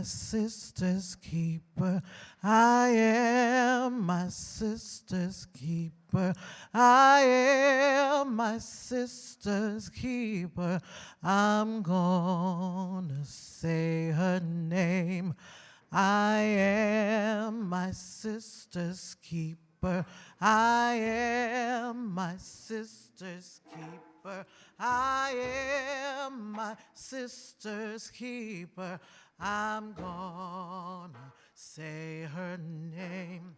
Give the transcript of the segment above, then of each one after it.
sister's keeper. I am my sister's keeper. I am my sister's keeper. I'm gonna say her name. I am my sister's keeper. I am my sister's keeper. I am my sister's keeper. I'm gonna say her name.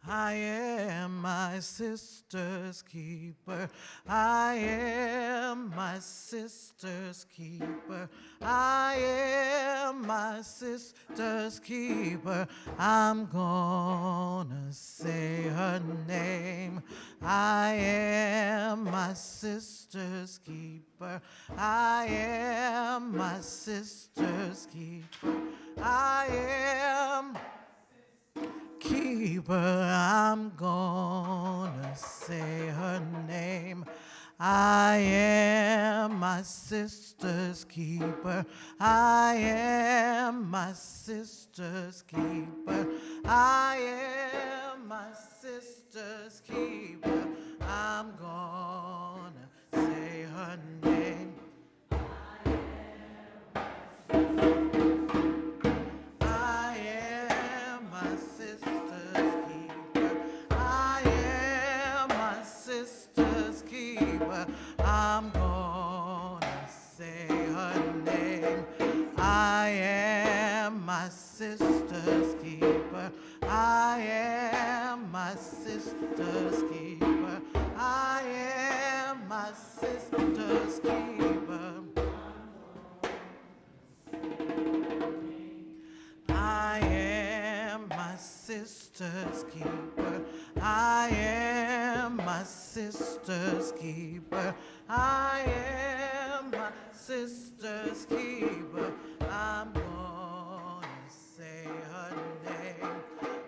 I am my sister's keeper. I am my sister's keeper. I am my sister's keeper. I'm gonna say her name. I am my sister's keeper. I am my sister's keeper. I am keeper. I'm gonna say her name. I am my sister's keeper. I am my sister's keeper. I am my sister's keeper. I'm gonna say her name. I'm gonna say her name. I am my sister's keeper. I am my sister's keeper. I am my sister's keeper. I am my sister's keeper. I am my sister's keeper. I am my sister's keeper. I'm gonna say her name.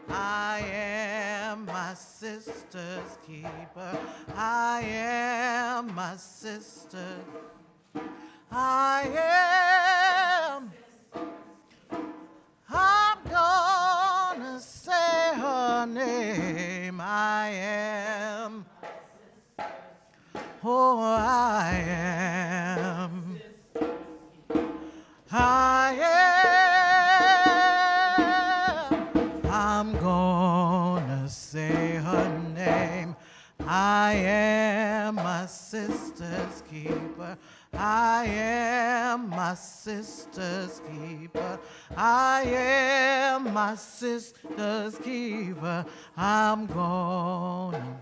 I am my sister's keeper. I am my sister. I am. I'm gonna say her name. I am. Oh, I am. I am. I'm gonna say her name. I am my sister's keeper. I am my sister's keeper. I am my sister's keeper. I'm gonna.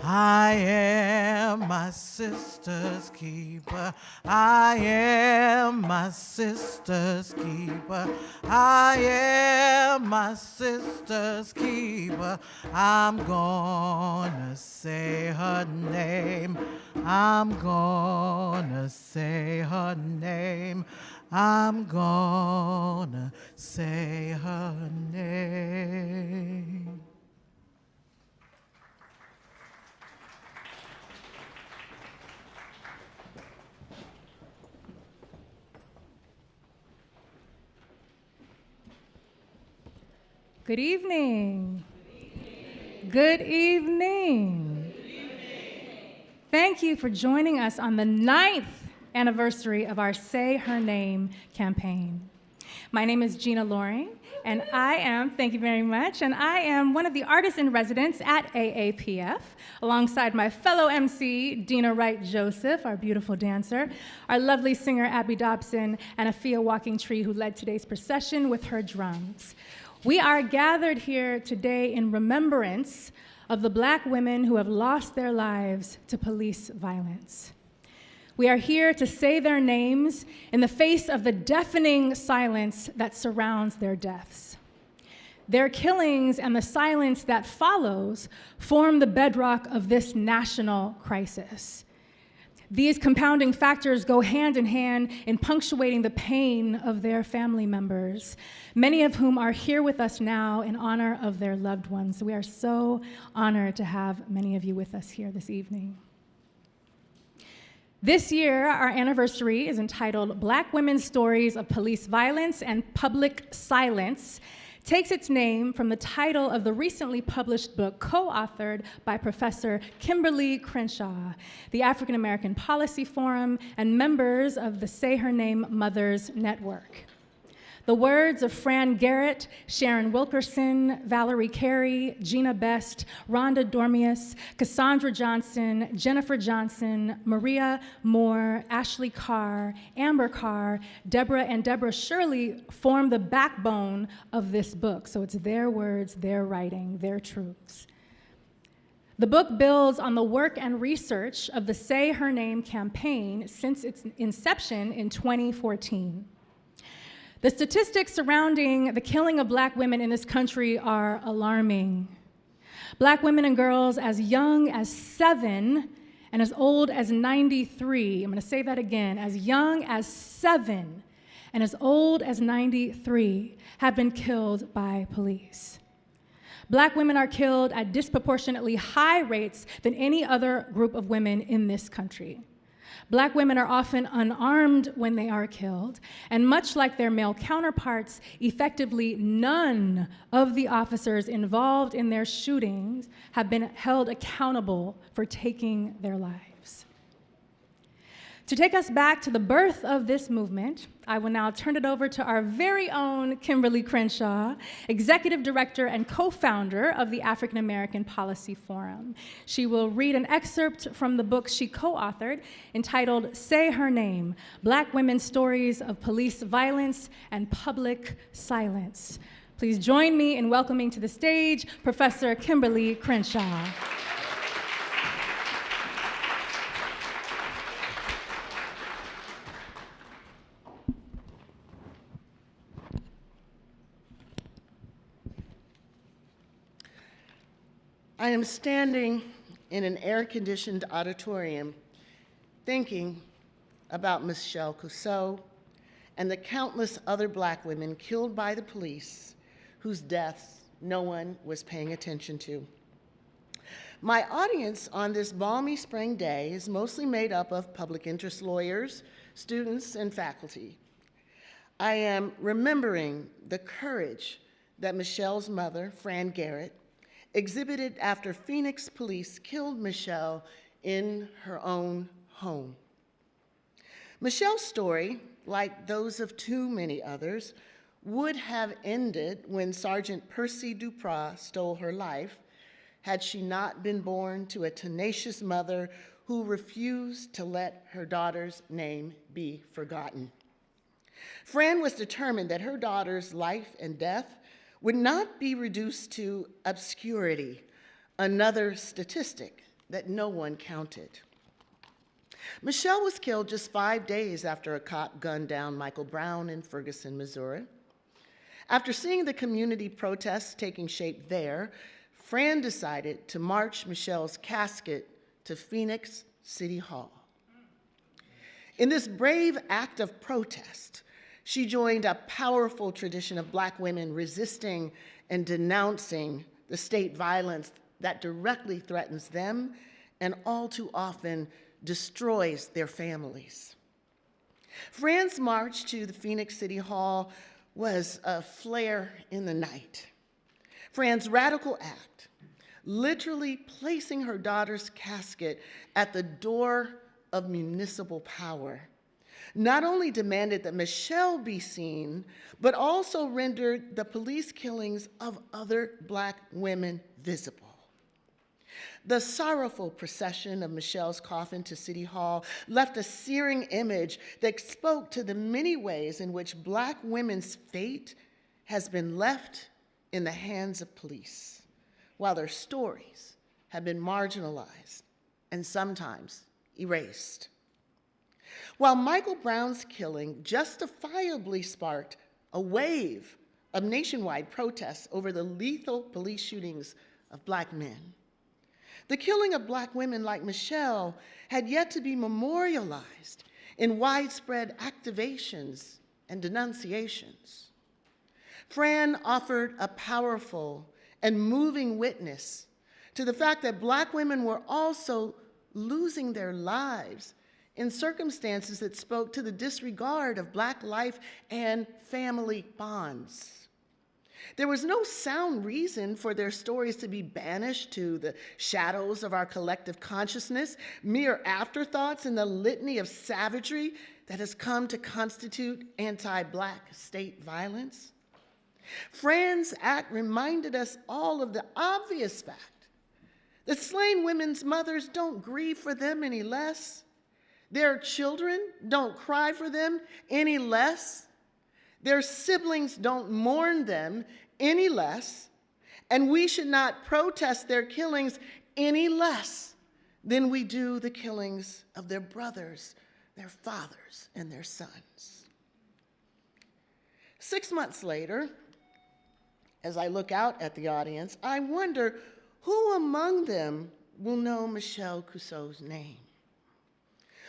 I am my sister's keeper. I am my sister's keeper. I am my sister's keeper. I'm gonna say her name. I'm gonna say her name. I'm gonna say her name. Good evening. Good evening. Thank you for joining us on the 9th anniversary of our Say Her Name campaign. My name is Gina Loring, and thank you very much, and I am one of the artists in residence at AAPF, alongside my fellow MC, Dina Wright-Joseph, our beautiful dancer, our lovely singer, Abby Dobson, and Afia Walking Tree, who led today's procession with her drums. We are gathered here today in remembrance of the Black women who have lost their lives to police violence. We are here to say their names in the face of the deafening silence that surrounds their deaths. Their killings and the silence that follows form the bedrock of this national crisis. These compounding factors go hand in hand in punctuating the pain of their family members, many of whom are here with us now in honor of their loved ones. We are so honored to have many of you with us here this evening. This year, our anniversary is entitled Black Women's Stories of Police Violence and Public Silence, takes its name from the title of the recently published book co-authored by Professor Kimberly Crenshaw, the African American Policy Forum, and members of the Say Her Name Mothers Network. The words of Fran Garrett, Sharon Wilkerson, Valerie Carey, Gina Best, Rhonda Dormius, Cassandra Johnson, Jennifer Johnson, Maria Moore, Ashley Carr, Amber Carr, and Deborah Shirley form the backbone of this book. So it's their words, their writing, their truths. The book builds on the work and research of the Say Her Name campaign since its inception in 2014. The statistics surrounding the killing of Black women in this country are alarming. Black women and girls as young as 7 and as old as 93, I'm gonna say that again, as young as 7 and as old as 93 have been killed by police. Black women are killed at disproportionately high rates than any other group of women in this country. Black women are often unarmed when they are killed, and much like their male counterparts, effectively none of the officers involved in their shootings have been held accountable for taking their lives. To take us back to the birth of this movement, I will now turn it over to our very own Kimberly Crenshaw, Executive Director and co-founder of the African American Policy Forum. She will read an excerpt from the book she co-authored entitled Say Her Name, Black Women's Stories of Police Violence and Public Silence. Please join me in welcoming to the stage Professor Kimberly Crenshaw. I am standing in an air-conditioned auditorium thinking about Michelle Cusseau and the countless other Black women killed by the police whose deaths no one was paying attention to. My audience on this balmy spring day is mostly made up of public interest lawyers, students, and faculty. I am remembering the courage that Michelle's mother, Fran Garrett, exhibited after Phoenix police killed Michelle in her own home. Michelle's story, like those of too many others, would have ended when Sergeant Percy Duproux stole her life had she not been born to a tenacious mother who refused to let her daughter's name be forgotten. Fran was determined that her daughter's life and death would not be reduced to obscurity, another statistic that no one counted. Michelle was killed just 5 days after a cop gunned down Michael Brown in Ferguson, Missouri. After seeing the community protests taking shape there, Fran decided to march Michelle's casket to Phoenix City Hall. In this brave act of protest, she joined a powerful tradition of Black women resisting and denouncing the state violence that directly threatens them and all too often destroys their families. Fran's march to the Phoenix City Hall was a flare in the night. Fran's radical act, literally placing her daughter's casket at the door of municipal power, not only demanded that Michelle be seen, but also rendered the police killings of other Black women visible. The sorrowful procession of Michelle's coffin to City Hall left a searing image that spoke to the many ways in which Black women's fate has been left in the hands of police, while their stories have been marginalized and sometimes erased. While Michael Brown's killing justifiably sparked a wave of nationwide protests over the lethal police shootings of Black men, the killing of Black women like Michelle had yet to be memorialized in widespread activations and denunciations. Fran offered a powerful and moving witness to the fact that Black women were also losing their lives in circumstances that spoke to the disregard of Black life and family bonds. There was no sound reason for their stories to be banished to the shadows of our collective consciousness, mere afterthoughts in the litany of savagery that has come to constitute anti-Black state violence. Fran's Act reminded us all of the obvious fact that slain women's mothers don't grieve for them any less. Their children don't cry for them any less. Their siblings don't mourn them any less, and we should not protest their killings any less than we do the killings of their brothers, their fathers, and their sons. 6 months later, as I look out at the audience, I wonder who among them will know Michelle Cusseau's name?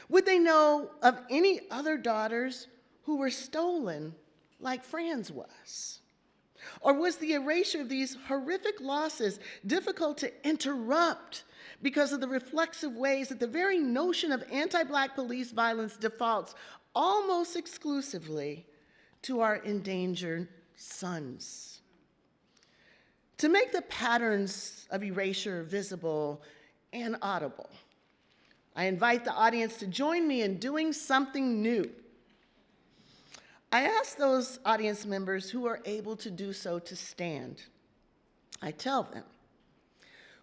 Would they know of any other daughters who were stolen like Fran's was? Or was the erasure of these horrific losses difficult to interrupt because of the reflexive ways that the very notion of anti-Black police violence defaults almost exclusively to our endangered sons? To make the patterns of erasure visible and audible, I invite the audience to join me in doing something new. I ask those audience members who are able to do so to stand. I tell them,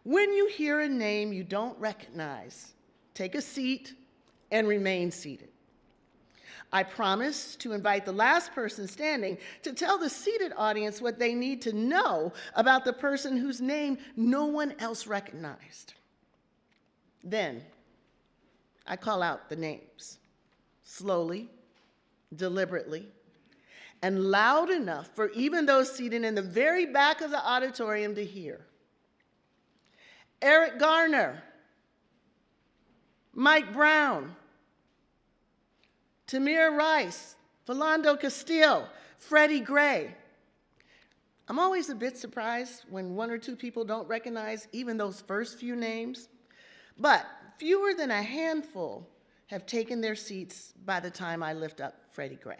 when you hear a name you don't recognize, take a seat and remain seated. I promise to invite the last person standing to tell the seated audience what they need to know about the person whose name no one else recognized. Then, I call out the names, slowly, deliberately, and loud enough for even those seated in the very back of the auditorium to hear. Eric Garner, Mike Brown, Tamir Rice, Philando Castile, Freddie Gray. I'm always a bit surprised when one or two people don't recognize even those first few names, but fewer than a handful have taken their seats by the time I lift up Freddie Gray.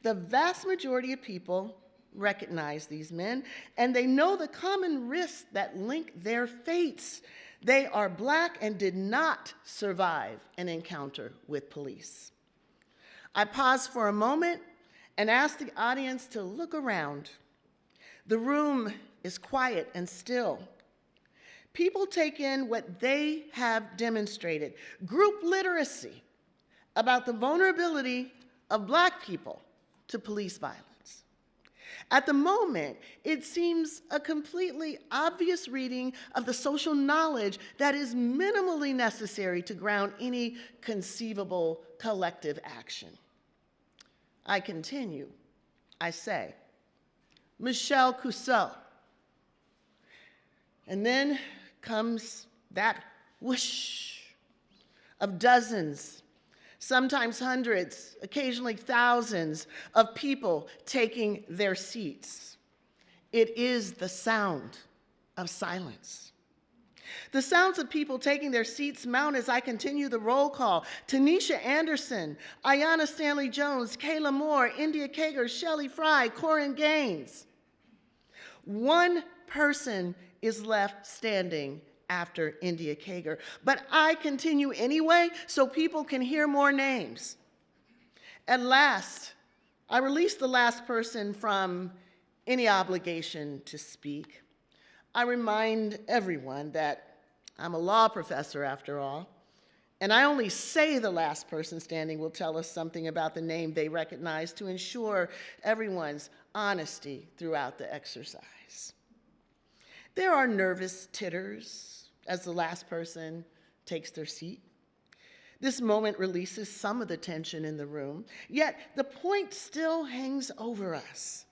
The vast majority of people recognize these men, and they know the common risks that link their fates. They are Black and did not survive an encounter with police. I pause for a moment and ask the audience to look around. The room is quiet and still. People take in what they have demonstrated, group literacy about the vulnerability of Black people to police violence. At the moment, it seems a completely obvious reading of the social knowledge that is minimally necessary to ground any conceivable collective action. I continue. I say, Michelle Cusseau. And then comes that whoosh of dozens, sometimes hundreds, occasionally thousands of people taking their seats. It is the sound of silence. The sounds of people taking their seats mount as I continue the roll call. Tanisha Anderson, Ayanna Stanley Jones, Kayla Moore, India Kager, Shelley Fry, Corin Gaines. One person is left standing after India Kager, but I continue anyway so people can hear more names. At last, I release the last person from any obligation to speak. I remind everyone that I'm a law professor after all, and I only say the last person standing will tell us something about the name they recognize to ensure everyone's honesty throughout the exercise. There are nervous titters as the last person takes their seat. This moment releases some of the tension in the room, yet the point still hangs over us.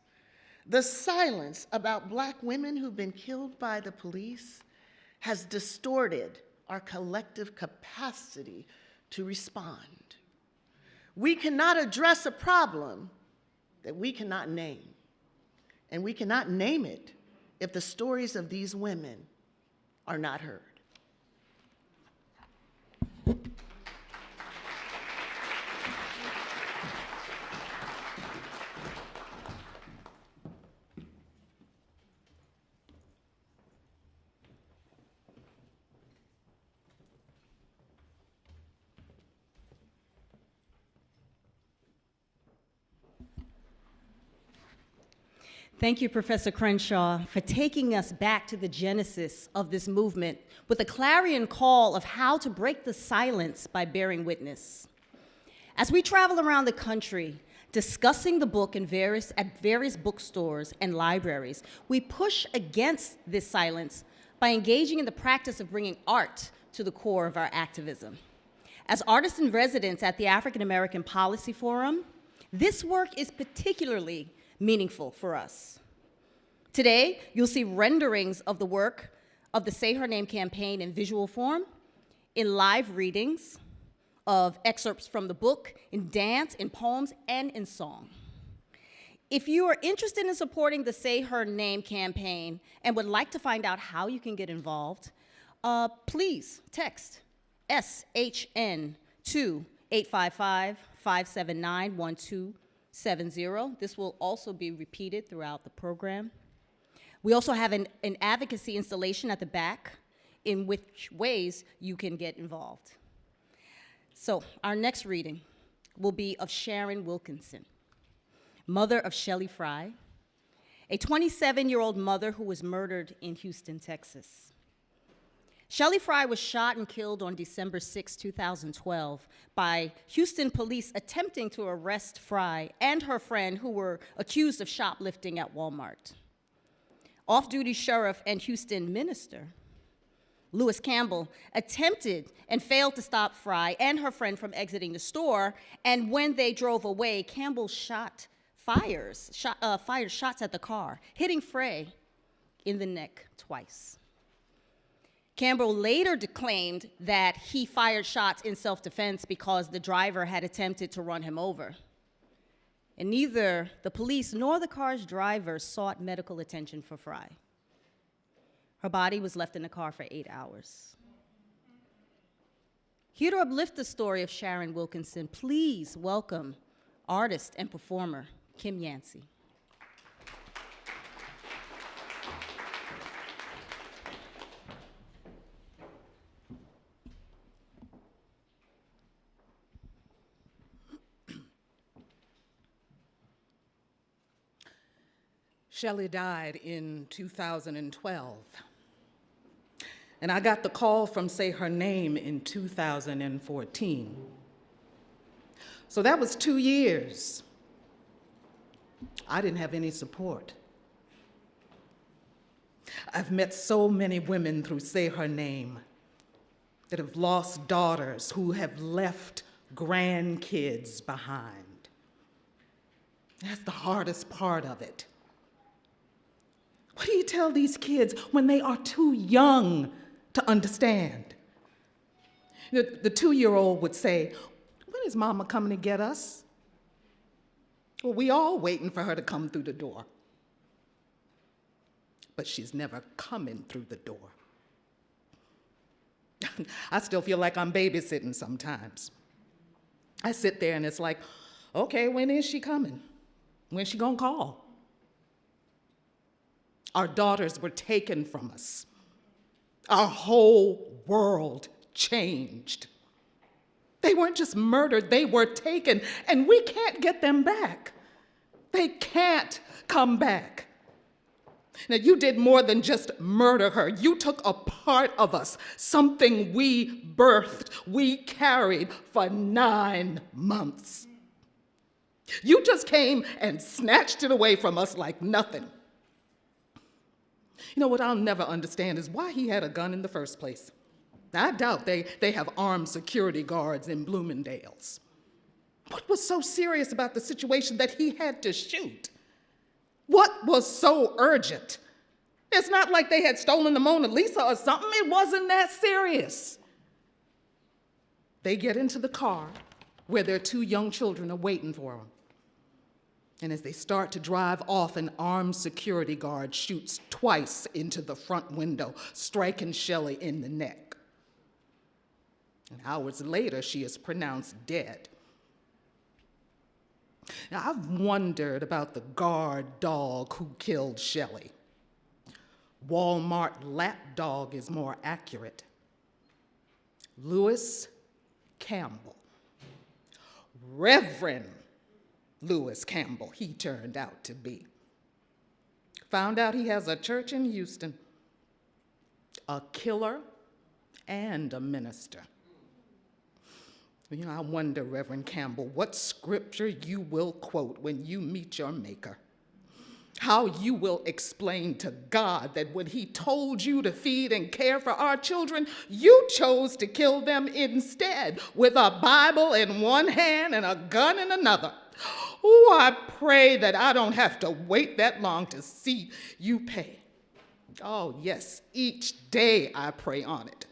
The silence about Black women who've been killed by the police has distorted our collective capacity to respond. We cannot address a problem that we cannot name, and we cannot name it if the stories of these women are not heard. Thank you, Professor Crenshaw, for taking us back to the genesis of this movement with a clarion call of how to break the silence by bearing witness. As we travel around the country discussing the book at various bookstores and libraries, we push against this silence by engaging in the practice of bringing art to the core of our activism. As artists in residence at the African American Policy Forum, this work is particularly meaningful for us. Today, you'll see renderings of the work of the Say Her Name campaign in visual form, in live readings of excerpts from the book, in dance, in poems, and in song. If you are interested in supporting the Say Her Name campaign and would like to find out how you can get involved, please text SHN to 855-579-1270. This will also be repeated throughout the program. We also have an advocacy installation at the back in which ways you can get involved. So our next reading will be of Sharon Wilkinson, mother of Shelley Fry, a 27-year-old mother who was murdered in Houston, Texas. Shelley Fry was shot and killed on December 6, 2012, by Houston police attempting to arrest Fry and her friend who were accused of shoplifting at Walmart. Off-duty sheriff and Houston minister, Lewis Campbell, attempted and failed to stop Fry and her friend from exiting the store, and when they drove away, Campbell fired shots at the car, hitting Fry in the neck twice. Campbell later claimed that he fired shots in self-defense because the driver had attempted to run him over. And neither the police nor the car's driver sought medical attention for Fry. Her body was left in the car for 8 hours. Here to uplift the story of Sharon Wilkinson, please welcome artist and performer Kim Yancey. Shelley died in 2012. And I got the call from Say Her Name in 2014. So that was 2 years. I didn't have any support. I've met so many women through Say Her Name that have lost daughters, who have left grandkids behind. That's the hardest part of it. What do you tell these kids when they are too young to understand? The 2-year-old would say, "When is Mama coming to get us?" Well, we all waiting for her to come through the door. But she's never coming through the door. I still feel like I'm babysitting sometimes. I sit there and it's like, okay, when is she coming? When's she gonna call? Our daughters were taken from us. Our whole world changed. They weren't just murdered, they were taken, and we can't get them back. They can't come back. Now, you did more than just murder her. You took a part of us, something we birthed, we carried for 9 months. You just came and snatched it away from us like nothing. You know what I'll never understand is why he had a gun in the first place. I doubt they have armed security guards in Bloomingdale's. What was so serious about the situation that he had to shoot? What was so urgent? It's not like they had stolen the Mona Lisa or something. It wasn't that serious. They get into the car where their 2 young children are waiting for them. And as they start to drive off, an armed security guard shoots twice into the front window, striking Shelley in the neck. And hours later, she is pronounced dead. Now, I've wondered about the guard dog who killed Shelley. Walmart lapdog is more accurate. Lewis Campbell. Reverend Lewis Campbell, he turned out to be. Found out he has a church in Houston, a killer and a minister. You know, I wonder, Reverend Campbell, what scripture you will quote when you meet your maker. How you will explain to God that when he told you to feed and care for our children, you chose to kill them instead with a Bible in one hand and a gun in another. Oh, I pray that I don't have to wait that long to see you pay. Oh, yes, each day I pray on it.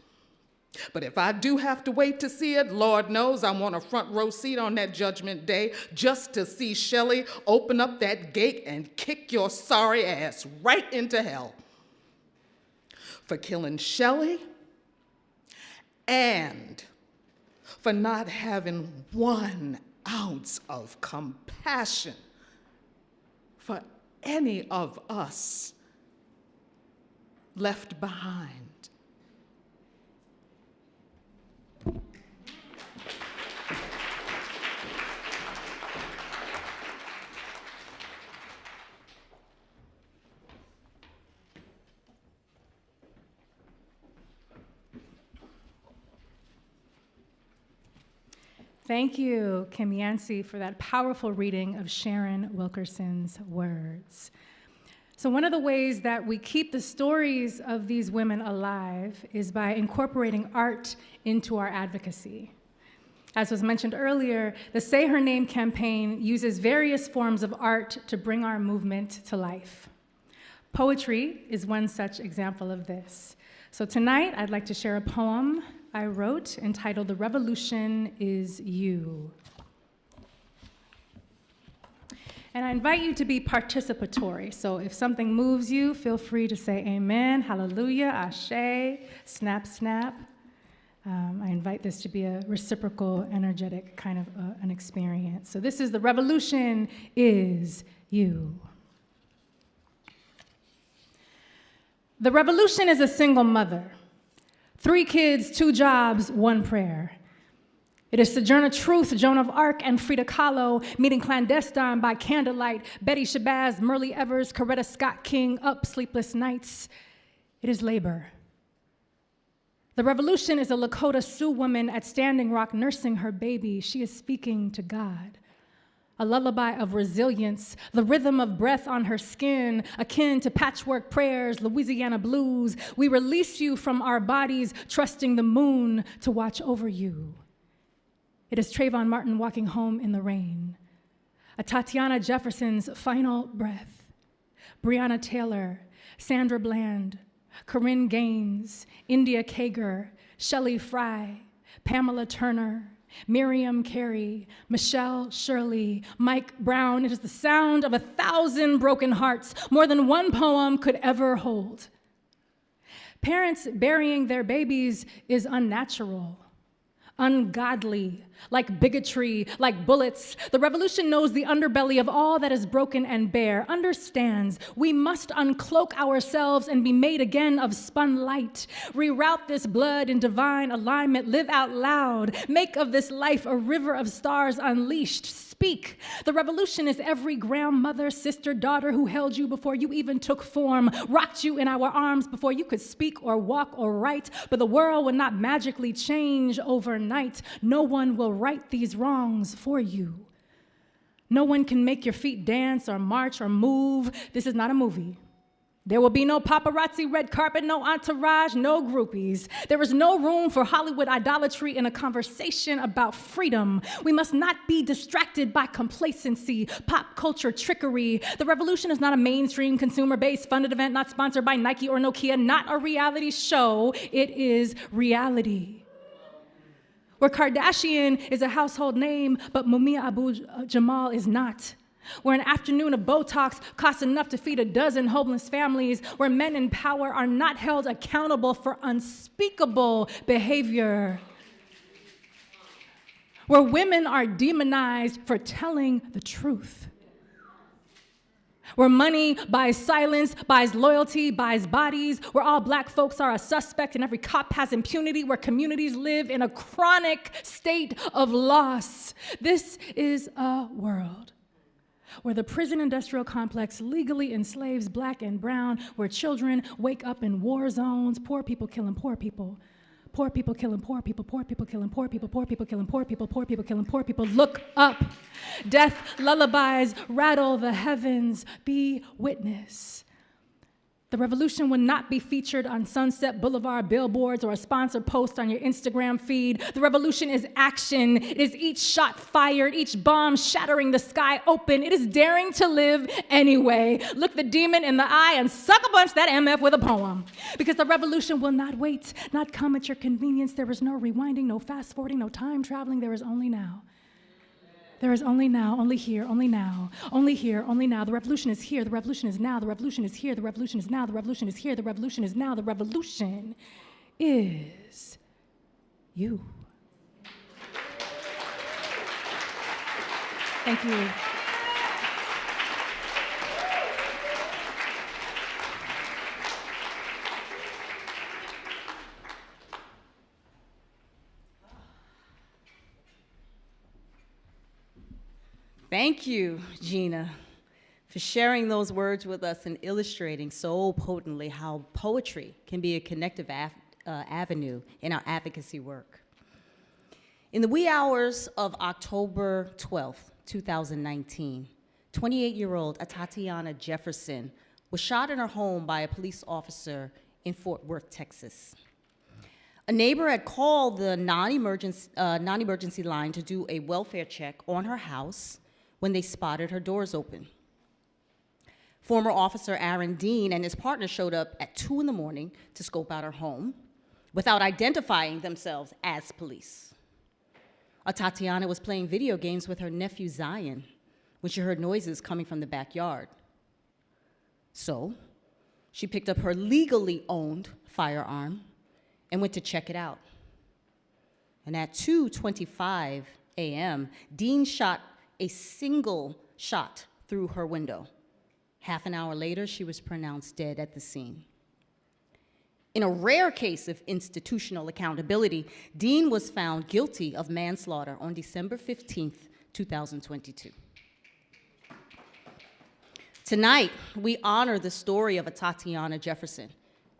But if I do have to wait to see it, Lord knows I want a front row seat on that judgment day just to see Shelley open up that gate and kick your sorry ass right into hell. For killing Shelley and for not having 1 ounce of compassion for any of us left behind. Thank you, Kim Yancey, for that powerful reading of Sharon Wilkerson's words. So one of the ways that we keep the stories of these women alive is by incorporating art into our advocacy. As was mentioned earlier, the Say Her Name campaign uses various forms of art to bring our movement to life. Poetry is one such example of this. So tonight, I'd like to share a poem I wrote entitled "The Revolution Is You." And I invite you to be participatory. So if something moves you, feel free to say amen, hallelujah, ashe, snap, snap. I invite this to be a reciprocal, energetic kind of an experience. So this is "The Revolution Is You." The revolution is a single mother. 3 kids, 2 jobs, 1 prayer. It is Sojourner Truth, Joan of Arc, and Frida Kahlo meeting clandestine by candlelight, Betty Shabazz, Myrlie Evers, Coretta Scott King, up sleepless nights. It is labor. The revolution is a Lakota Sioux woman at Standing Rock nursing her baby. She is speaking to God. A lullaby of resilience, the rhythm of breath on her skin, akin to patchwork prayers, Louisiana blues. We release you from our bodies, trusting the moon to watch over you. It is Trayvon Martin walking home in the rain. A Tatiana Jefferson's final breath. Breonna Taylor, Sandra Bland, Corinne Gaines, India Kager, Shelley Fry, Pamela Turner, Miriam Carey, Michelle Shirley, Mike Brown. It is the sound of 1,000 broken hearts, more than one poem could ever hold. Parents burying their babies is unnatural, ungodly, like bigotry, like bullets. The revolution knows the underbelly of all that is broken and bare, understands we must uncloak ourselves and be made again of spun light. Reroute this blood in divine alignment, live out loud, make of this life a river of stars unleashed. Speak. The revolution is every grandmother, sister, daughter who held you before you even took form, rocked you in our arms before you could speak or walk or write. But the world will not magically change overnight. No one will right these wrongs for you. No one can make your feet dance or march or move. This is not a movie. There will be no paparazzi, red carpet, no entourage, no groupies. There is no room for Hollywood idolatry in a conversation about freedom. We must not be distracted by complacency, pop culture trickery. The revolution is not a mainstream consumer-based funded event, not sponsored by Nike or Nokia, not a reality show. It is reality. Where Kardashian is a household name, but Mumia Abu-Jamal is not. Where an afternoon of Botox costs enough to feed a dozen homeless families, where men in power are not held accountable for unspeakable behavior, where women are demonized for telling the truth, where money buys silence, buys loyalty, buys bodies, where all Black folks are a suspect and every cop has impunity, where communities live in a chronic state of loss. This is a world where the prison industrial complex legally enslaves black and brown, where children wake up in war zones, poor people killing poor people. Poor people killing poor people, poor people killing poor people, poor people killing poor people, poor people killing poor people. Look up. Death lullabies rattle the heavens. Be witness. The revolution will not be featured on Sunset Boulevard billboards or a sponsored post on your Instagram feed. The revolution is action. It is each shot fired, each bomb shattering the sky open. It is daring to live anyway. Look the demon in the eye and suck a bunch that MF with a poem. Because the revolution will not wait, not come at your convenience. There is no rewinding, no fast forwarding, no time traveling. There is only now. There is only now, only here, only now, only here, only now. The revolution is here, the revolution is now, the revolution is here, the revolution is now, the revolution is here, the revolution is now, the revolution is you. Thank you. Thank you, Gina, for sharing those words with us and illustrating so potently how poetry can be a connective avenue in our advocacy work. In the wee hours of October 12th, 2019, 28-year-old Atatiana Jefferson was shot in her home by a police officer in Fort Worth, Texas. A neighbor had called the non-emergency line to do a welfare check on her house when they spotted her doors open. Former Officer Aaron Dean and his partner showed up at 2 in the morning to scope out her home without identifying themselves as police. Atatiana was playing video games with her nephew Zion when she heard noises coming from the backyard. So she picked up her legally owned firearm and went to check it out. And at 2:25 a.m., Dean shot a single shot through her window. Half an hour later, she was pronounced dead at the scene. In a rare case of institutional accountability, Dean was found guilty of manslaughter on December 15th, 2022. Tonight, we honor the story of Atatiana Jefferson.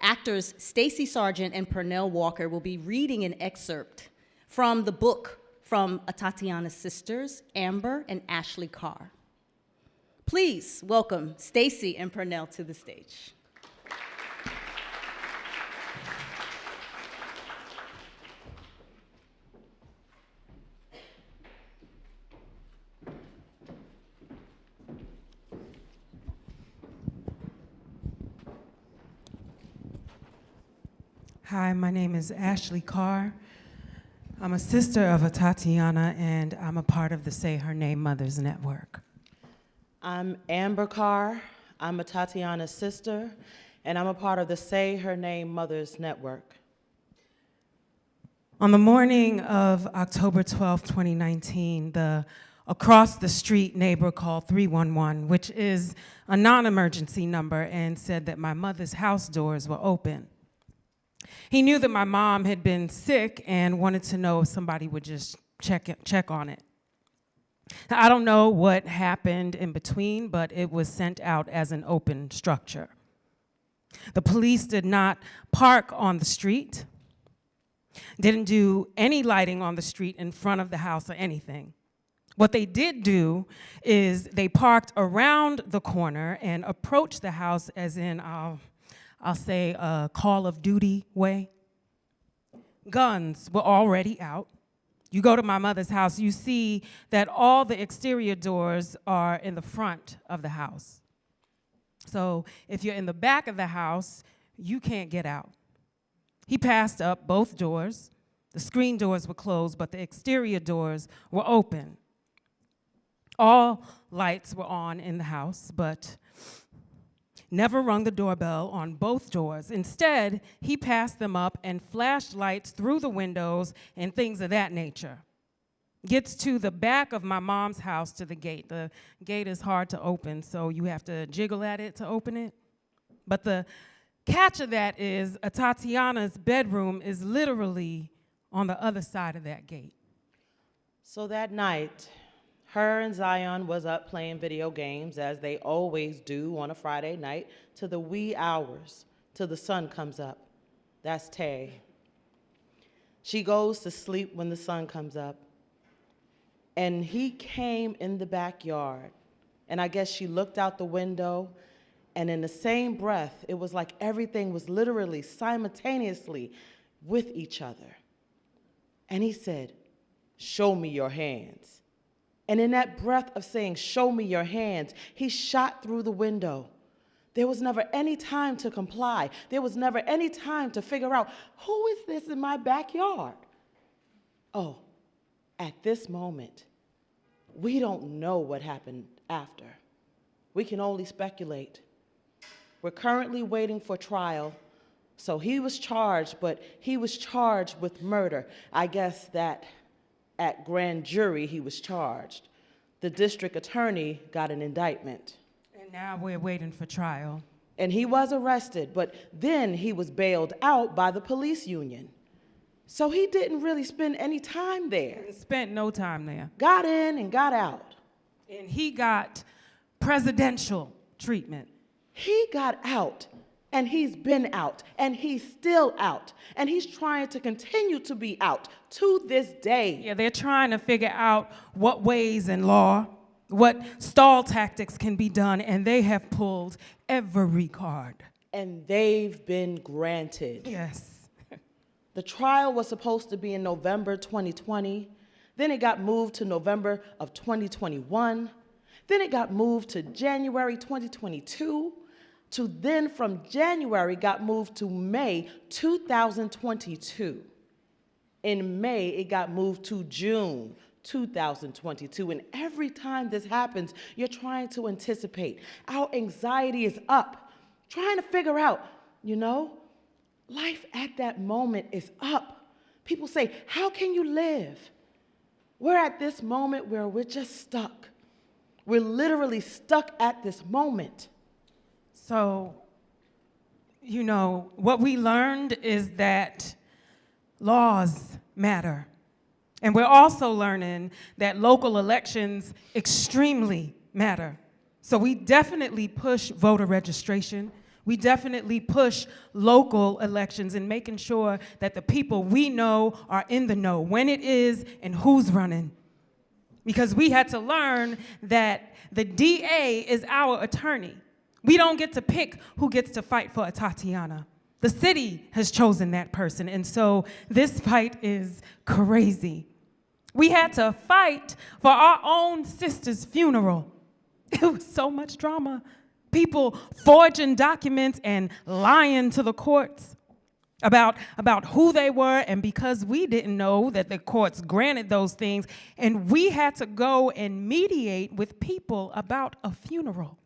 Actors Stacey Sargent and Pernell Walker will be reading an excerpt from the book from Atatiana's sisters, Amber and Ashley Carr. Please welcome Stacey and Pernell to the stage. Hi, my name is Ashley Carr. I'm a sister of Atatiana, and I'm a part of the Say Her Name Mothers Network. I'm Amber Carr. I'm Atatiana's sister, and I'm a part of the Say Her Name Mothers Network. On the morning of October 12, 2019, the across the street neighbor called 311, which is a non-emergency number, and said that my mother's house doors were open. He knew that my mom had been sick and wanted to know if somebody would just check on it. Now, I don't know what happened in between, but it was sent out as an open structure. The police did not park on the street, didn't do any lighting on the street in front of the house or anything. What they did do is they parked around the corner and approached the house as in, I'll say, a Call of Duty way. Guns were already out. You go to my mother's house, you see that all the exterior doors are in the front of the house. So if you're in the back of the house, you can't get out. He passed up both doors. The screen doors were closed, but the exterior doors were open. All lights were on in the house, but never rung the doorbell on both doors. Instead, he passed them up and flashed lights through the windows and things of that nature. Gets to the back of my mom's house to the gate. The gate is hard to open, so you have to jiggle at it to open it. But the catch of that is Atatiana's bedroom is literally on the other side of that gate. So that night, Her and Zion was up playing video games, as they always do on a Friday night, to the wee hours, till the sun comes up. That's Tay. She goes to sleep when the sun comes up. And he came in the backyard, and I guess she looked out the window, and in the same breath, it was like everything was literally simultaneously with each other. And he said, "Show me your hands." And in that breath of saying, "Show me your hands," he shot through the window. There was never any time to comply. There was never any time to figure out, who is this in my backyard? Oh, at this moment, we don't know what happened after. We can only speculate. We're currently waiting for trial. So he was charged, but he was charged with murder. I guess that at grand jury he was charged. The district attorney got an indictment. And now we're waiting for trial. And he was arrested, but then he was bailed out by the police union. So he didn't really spend any time there. He spent no time there. Got in and got out. And he got presidential treatment. He got out, and he's been out, and he's still out, and he's trying to continue to be out to this day. Yeah, they're trying to figure out what ways in law, what stall tactics can be done, and they have pulled every card. And they've been granted. Yes. The trial was supposed to be in November 2020. Then it got moved to November of 2021. Then it got moved to January 2022. To then from January got moved to May 2022. In May, it got moved to June 2022. And every time this happens, you're trying to anticipate. Our anxiety is up, trying to figure out, life at that moment is up. People say, how can you live? We're at this moment where we're just stuck. We're literally stuck at this moment. So, what we learned is that laws matter. And we're also learning that local elections extremely matter. So we definitely push voter registration. We definitely push local elections and making sure that the people we know are in the know, when it is and who's running. Because we had to learn that the DA is our attorney. We don't get to pick who gets to fight for a Tatiana. The city has chosen that person, and so this fight is crazy. We had to fight for our own sister's funeral. It was so much drama. People forging documents and lying to the courts about who they were, and because we didn't know that the courts granted those things, and we had to go and mediate with people about a funeral.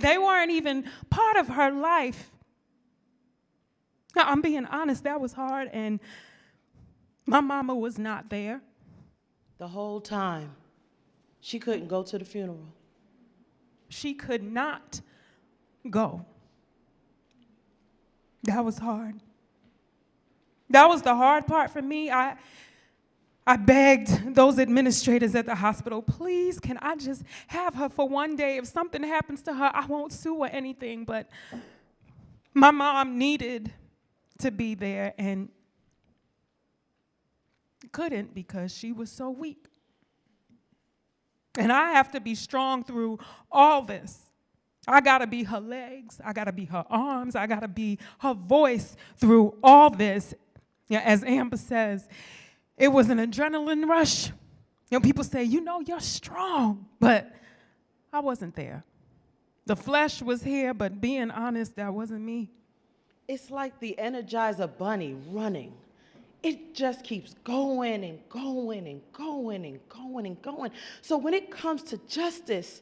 They weren't even part of her life. Now, I'm being honest, that was hard, and my mama was not there. The whole time, she couldn't go to the funeral. She could not go. That was hard. That was the hard part for me. I begged those administrators at the hospital, please, can I just have her for one day? If something happens to her, I won't sue or anything. But my mom needed to be there and couldn't because she was so weak. And I have to be strong through all this. I gotta be her legs, I gotta be her arms, I gotta be her voice through all this. As Amber says, it was an adrenaline rush. People say, you're strong, but I wasn't there. The flesh was here, but being honest, that wasn't me. It's like the Energizer Bunny running. It just keeps going and going and going and going and going. So when it comes to justice,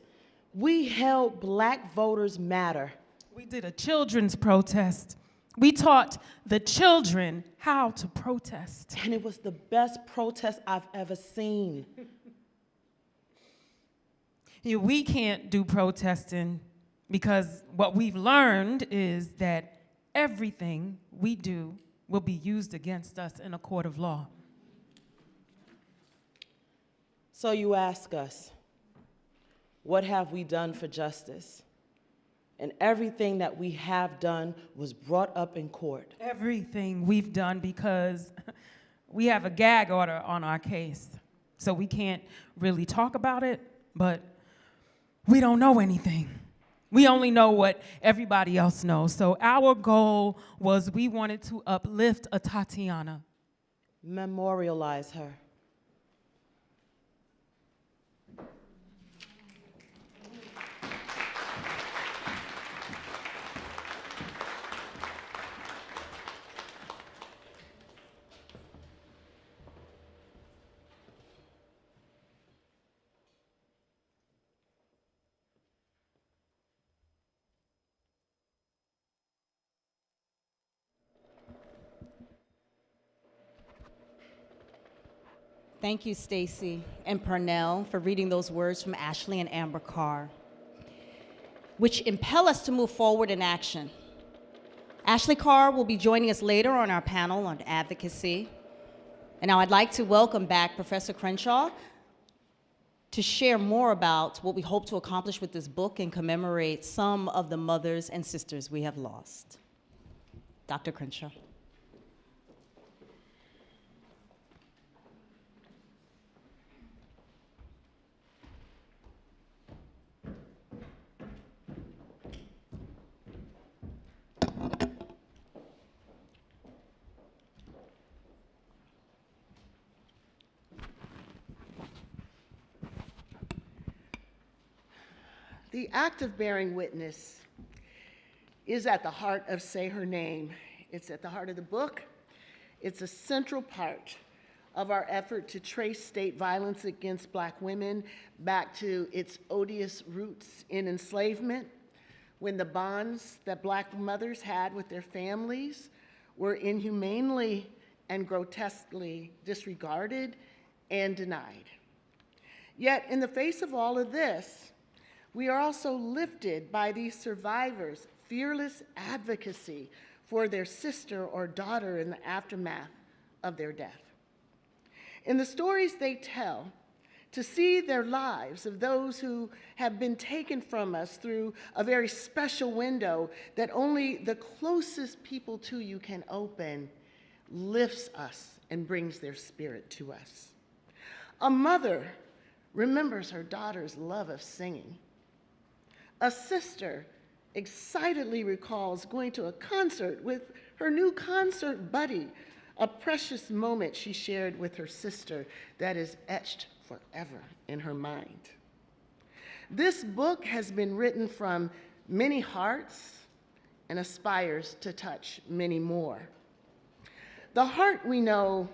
we held Black Voters Matter. We did a children's protest. We taught the children how to protest. And it was the best protest I've ever seen. We can't do protesting because what we've learned is that everything we do will be used against us in a court of law. So you ask us, what have we done for justice? And everything that we have done was brought up in court. Everything we've done, because we have a gag order on our case. So we can't really talk about it, but we don't know anything. We only know what everybody else knows. So our goal was we wanted to uplift a Tatiana. Memorialize her. Thank you, Stacy and Purnell, for reading those words from Ashley and Amber Carr, which impel us to move forward in action. Ashley Carr will be joining us later on our panel on advocacy. And now I'd like to welcome back Professor Crenshaw to share more about what we hope to accomplish with this book and commemorate some of the mothers and sisters we have lost. Dr. Crenshaw. The act of bearing witness is at the heart of Say Her Name. It's at the heart of the book. It's a central part of our effort to trace state violence against Black women back to its odious roots in enslavement, when the bonds that Black mothers had with their families were inhumanely and grotesquely disregarded and denied. Yet, in the face of all of this, we are also lifted by these survivors' fearless advocacy for their sister or daughter in the aftermath of their death. In the stories they tell, to see their lives of those who have been taken from us through a very special window that only the closest people to you can open, lifts us and brings their spirit to us. A mother remembers her daughter's love of singing. A sister excitedly recalls going to a concert with her new concert buddy, a precious moment she shared with her sister that is etched forever in her mind. This book has been written from many hearts and aspires to touch many more. The heart, we know,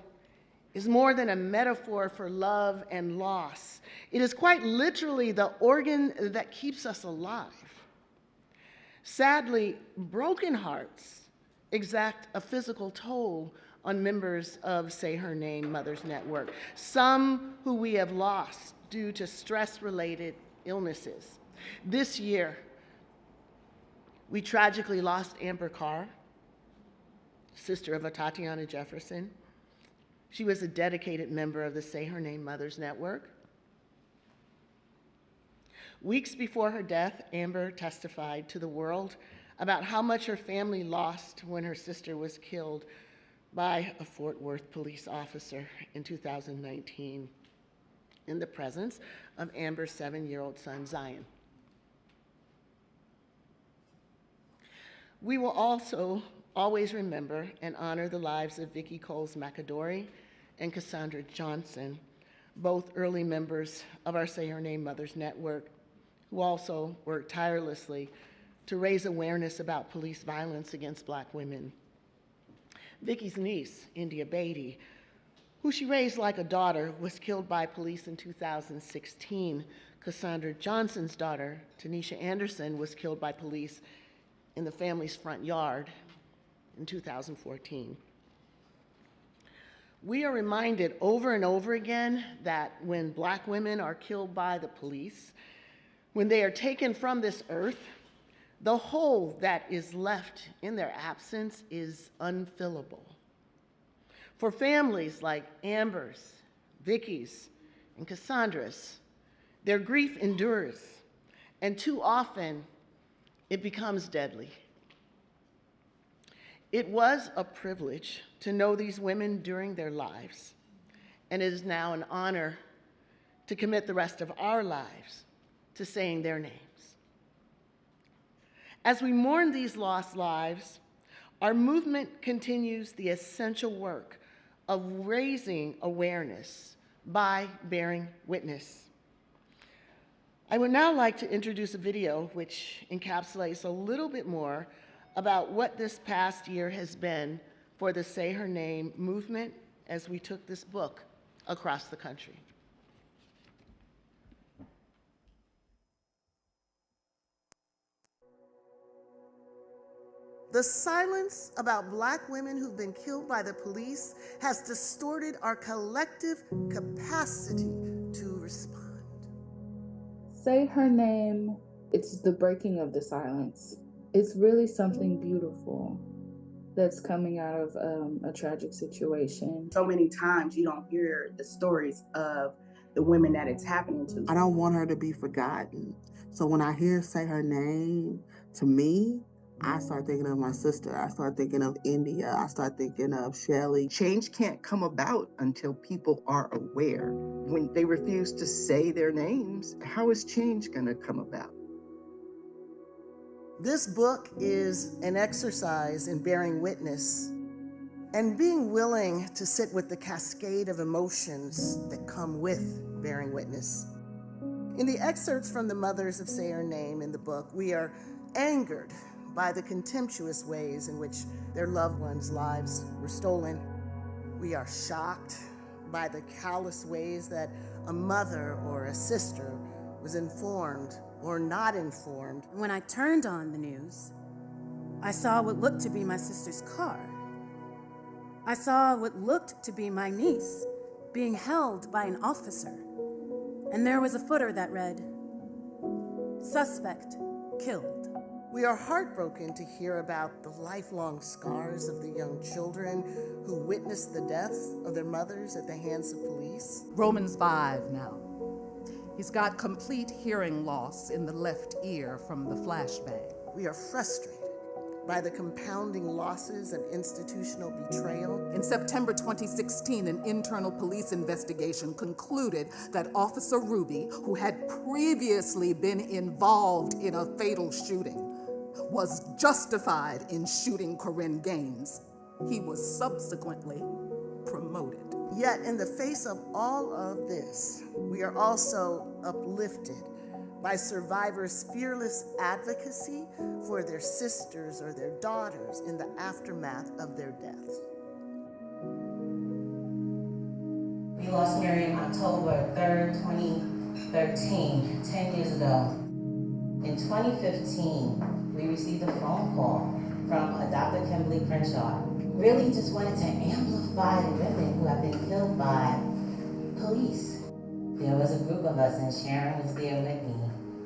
is more than a metaphor for love and loss. It is quite literally the organ that keeps us alive. Sadly, broken hearts exact a physical toll on members of Say Her Name Mothers Network, some who we have lost due to stress-related illnesses. This year, we tragically lost Amber Carr, sister of Tatiana Jefferson. She was a dedicated member of the Say Her Name Mothers Network. Weeks before her death, Amber testified to the world about how much her family lost when her sister was killed by a Fort Worth police officer in 2019 in the presence of Amber's 7-year-old son, Zion. We will also always remember and honor the lives of Vicki Coles-Macadori and Cassandra Johnson, both early members of our Say Her Name Mothers Network, who also worked tirelessly to raise awareness about police violence against Black women. Vicki's niece, India Beatty, who she raised like a daughter, was killed by police in 2016. Cassandra Johnson's daughter, Tanisha Anderson, was killed by police in the family's front yard in 2014. We are reminded over and over again that when Black women are killed by the police, when they are taken from this earth, the hole that is left in their absence is unfillable. For families like Amber's, Vicki's, and Cassandras. Their grief endures, and too often it becomes deadly. It was a privilege to know these women during their lives, and it is now an honor to commit the rest of our lives to saying their names. As we mourn these lost lives, our movement continues the essential work of raising awareness by bearing witness. I would now like to introduce a video which encapsulates a little bit more about what this past year has been for the Say Her Name movement as we took this book across the country. The silence about Black women who've been killed by the police has distorted our collective capacity to respond. Say Her Name, it's the breaking of the silence. It's really something beautiful that's coming out of a tragic situation. So many times you don't hear the stories of the women that it's happening to. I don't want her to be forgotten. So when I hear Say Her Name, to me, I start thinking of my sister. I start thinking of India. I start thinking of Shelley. Change can't come about until people are aware. When they refuse to say their names, how is change going to come about? This book is an exercise in bearing witness and being willing to sit with the cascade of emotions that come with bearing witness. In the excerpts from the mothers of Say Her Name in the book, we are angered by the contemptuous ways in which their loved ones' lives were stolen. We are shocked by the callous ways that a mother or a sister was informed or not informed. When I turned on the news, I saw what looked to be my sister's car. I saw what looked to be my niece being held by an officer. And there was a footer that read, "Suspect killed." We are heartbroken to hear about the lifelong scars of the young children who witnessed the deaths of their mothers at the hands of police. Romans 5 now. He's got complete hearing loss in the left ear from the flashbang. We are frustrated by the compounding losses and institutional betrayal. In September 2016, an internal police investigation concluded that Officer Ruby, who had previously been involved in a fatal shooting, was justified in shooting Corinne Gaines. He was subsequently promoted. Yet in the face of all of this, we are also uplifted by survivors' fearless advocacy for their sisters or their daughters in the aftermath of their deaths. We lost Miriam October 3rd, 2013, 10 years ago. In 2015, we received a phone call from a Dr. Kimberly Crenshaw. Really just wanted to amplify the women who have been killed by police. There was a group of us, and Sharon was there with me,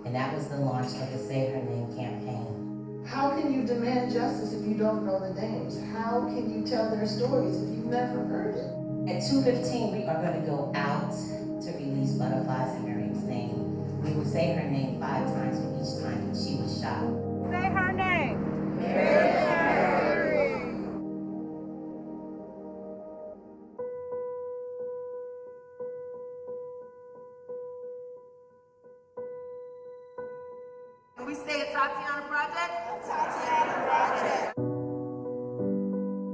and that was the launch of the Say Her Name campaign. How can you demand justice if you don't know the names? How can you tell their stories if you've never heard it? At 2:15, we are going to go out to release Butterflies in Miriam's name. We would say her name 5 times for each time she was shot. Say her name. Mary. Can we say a Tatiana Project? A Tatiana Project.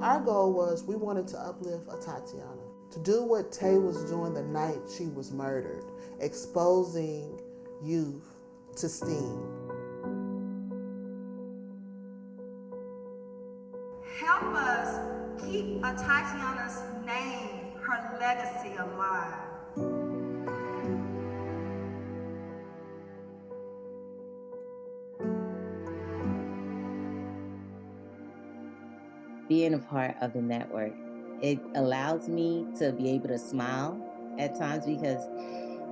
Our goal was we wanted to uplift a Tatiana, to do what Tay was doing the night she was murdered, exposing youth to STEAM. Help us keep a Tatiana's name, her legacy alive. Being a part of the network, it allows me to be able to smile at times, because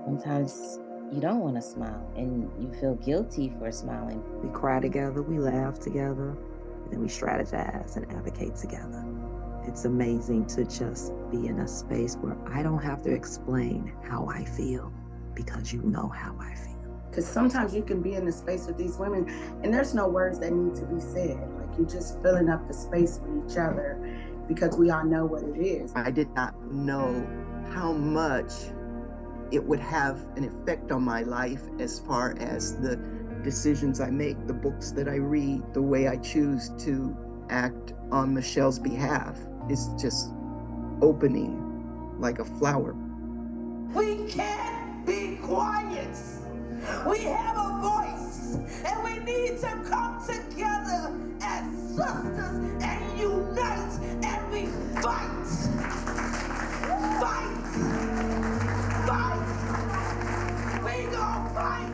sometimes you don't want to smile and you feel guilty for smiling. We cry together, we laugh together, and then we strategize and advocate together. It's amazing to just be in a space where I don't have to explain how I feel because you know how I feel. Because sometimes you can be in the space with these women and there's no words that need to be said. Like, you're just filling up the space with each other because we all know what it is. I did not know how much it would have an effect on my life as far as the decisions I make, the books that I read, the way I choose to act on Michelle's behalf. It's just opening like a flower. We can't be quiet. We have a voice, and we need to come together as sisters and unite, and we fight. Fight. Fight. We gon' fight.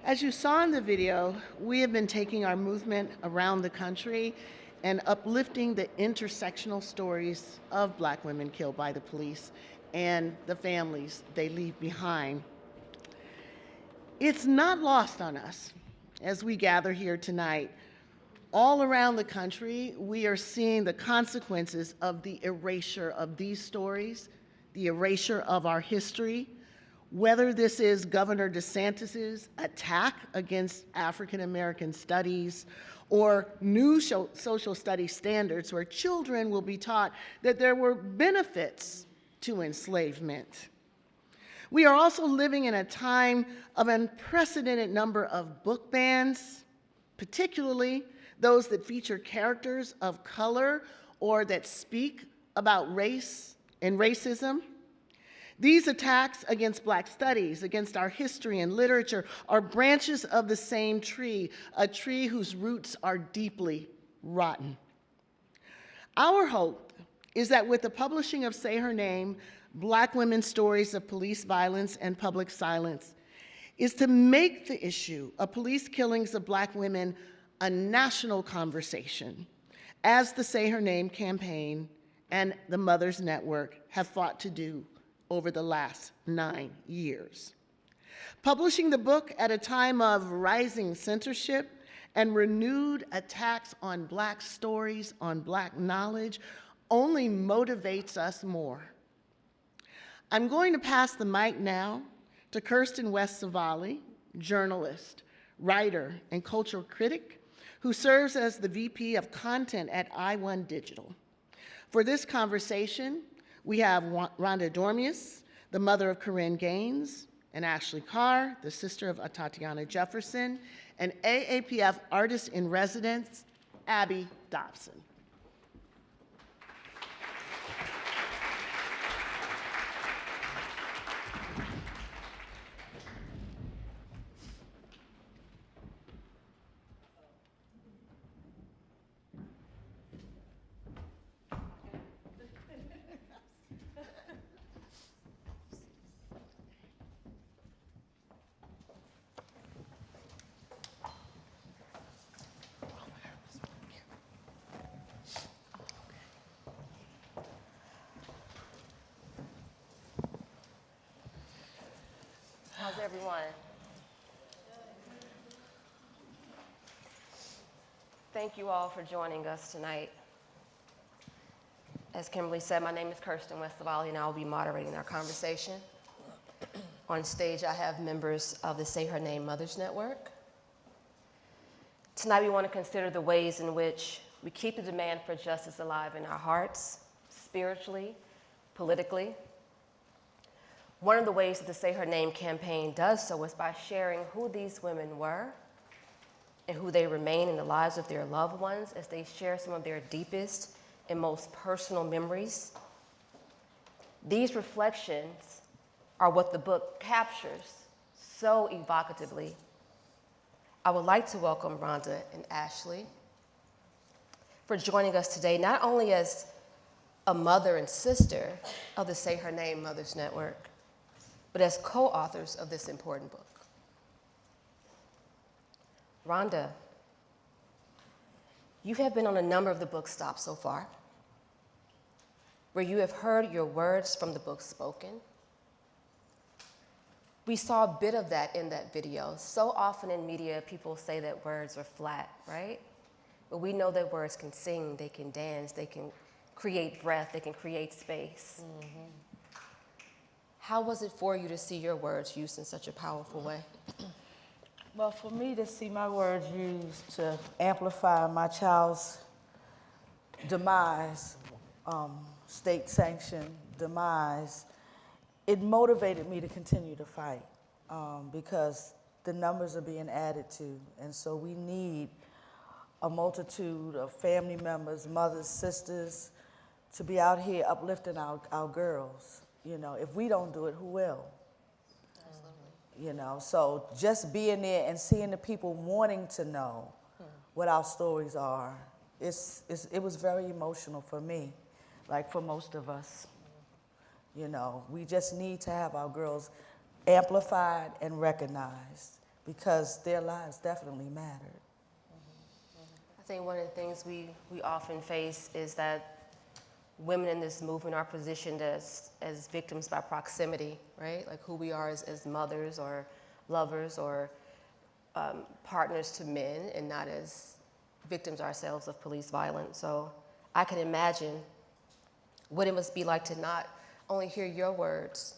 As you saw in the video, we have been taking our movement around the country and uplifting the intersectional stories of Black women killed by the police and the families they leave behind. It's not lost on us as we gather here tonight. All around the country, we are seeing the consequences of the erasure of these stories, the erasure of our history. Whether this is Governor DeSantis's attack against African American studies or new social studies standards where children will be taught that there were benefits to enslavement. We are also living in a time of unprecedented number of book bans, particularly those that feature characters of color or that speak about race and racism. These attacks against Black studies, against our history and literature, are branches of the same tree, a tree whose roots are deeply rotten. Our hope is that with the publishing of Say Her Name, Black Women's Stories of Police Violence and Public Silence, is to make the issue of police killings of Black women a national conversation, as the Say Her Name campaign and the Mothers Network have fought to do over the last 9 years. Publishing the book at a time of rising censorship and renewed attacks on Black stories, on Black knowledge, only motivates us more. I'm going to pass the mic now to Kirsten West Savali, journalist, writer, and cultural critic, who serves as the VP of Content at I1 Digital. For this conversation, we have Rhonda Dormius, the mother of Corinne Gaines, and Ashley Carr, the sister of Tatiana Jefferson, and AAPF artist in residence, Abby Dobson. How's everyone? Thank you all for joining us tonight. As Kimberly said, my name is Kirsten Westavali, and I will be moderating our conversation. On stage, I have members of the Say Her Name Mothers Network. Tonight, we want to consider the ways in which we keep the demand for justice alive in our hearts, spiritually, politically. One of the ways that the Say Her Name campaign does so is by sharing who these women were and who they remain in the lives of their loved ones as they share some of their deepest and most personal memories. These reflections are what the book captures so evocatively I would like to welcome Rhonda and Ashley for joining us today, not only as a mother and sister of the Say Her Name Mothers Network, but as co-authors of this important book. Rhonda, you have been on a number of the book stops so far, where you have heard your words from the book spoken. We saw a bit of that in that video. So often in media, people say that words are flat, right? But we know that words can sing, they can dance, they can create breath, they can create space. Mm-hmm. How was it for you to see your words used in such a powerful way? Well, for me to see my words used to amplify my child's demise, state-sanctioned demise, it motivated me to continue to fight because the numbers are being added to, and so we need a multitude of family members, mothers, sisters, to be out here uplifting our girls. You know, if we don't do it, who will? Absolutely. You know, so just being there and seeing the people wanting to know what our stories are, it was very emotional for me, like for most of us. You know, we just need to have our girls amplified and recognized because their lives definitely mattered. I think one of the things we often face is that women in this movement are positioned as victims by proximity, right? Like who we are as mothers or lovers or partners to men and not as victims ourselves of police violence. So I can imagine what it must be like to not only hear your words,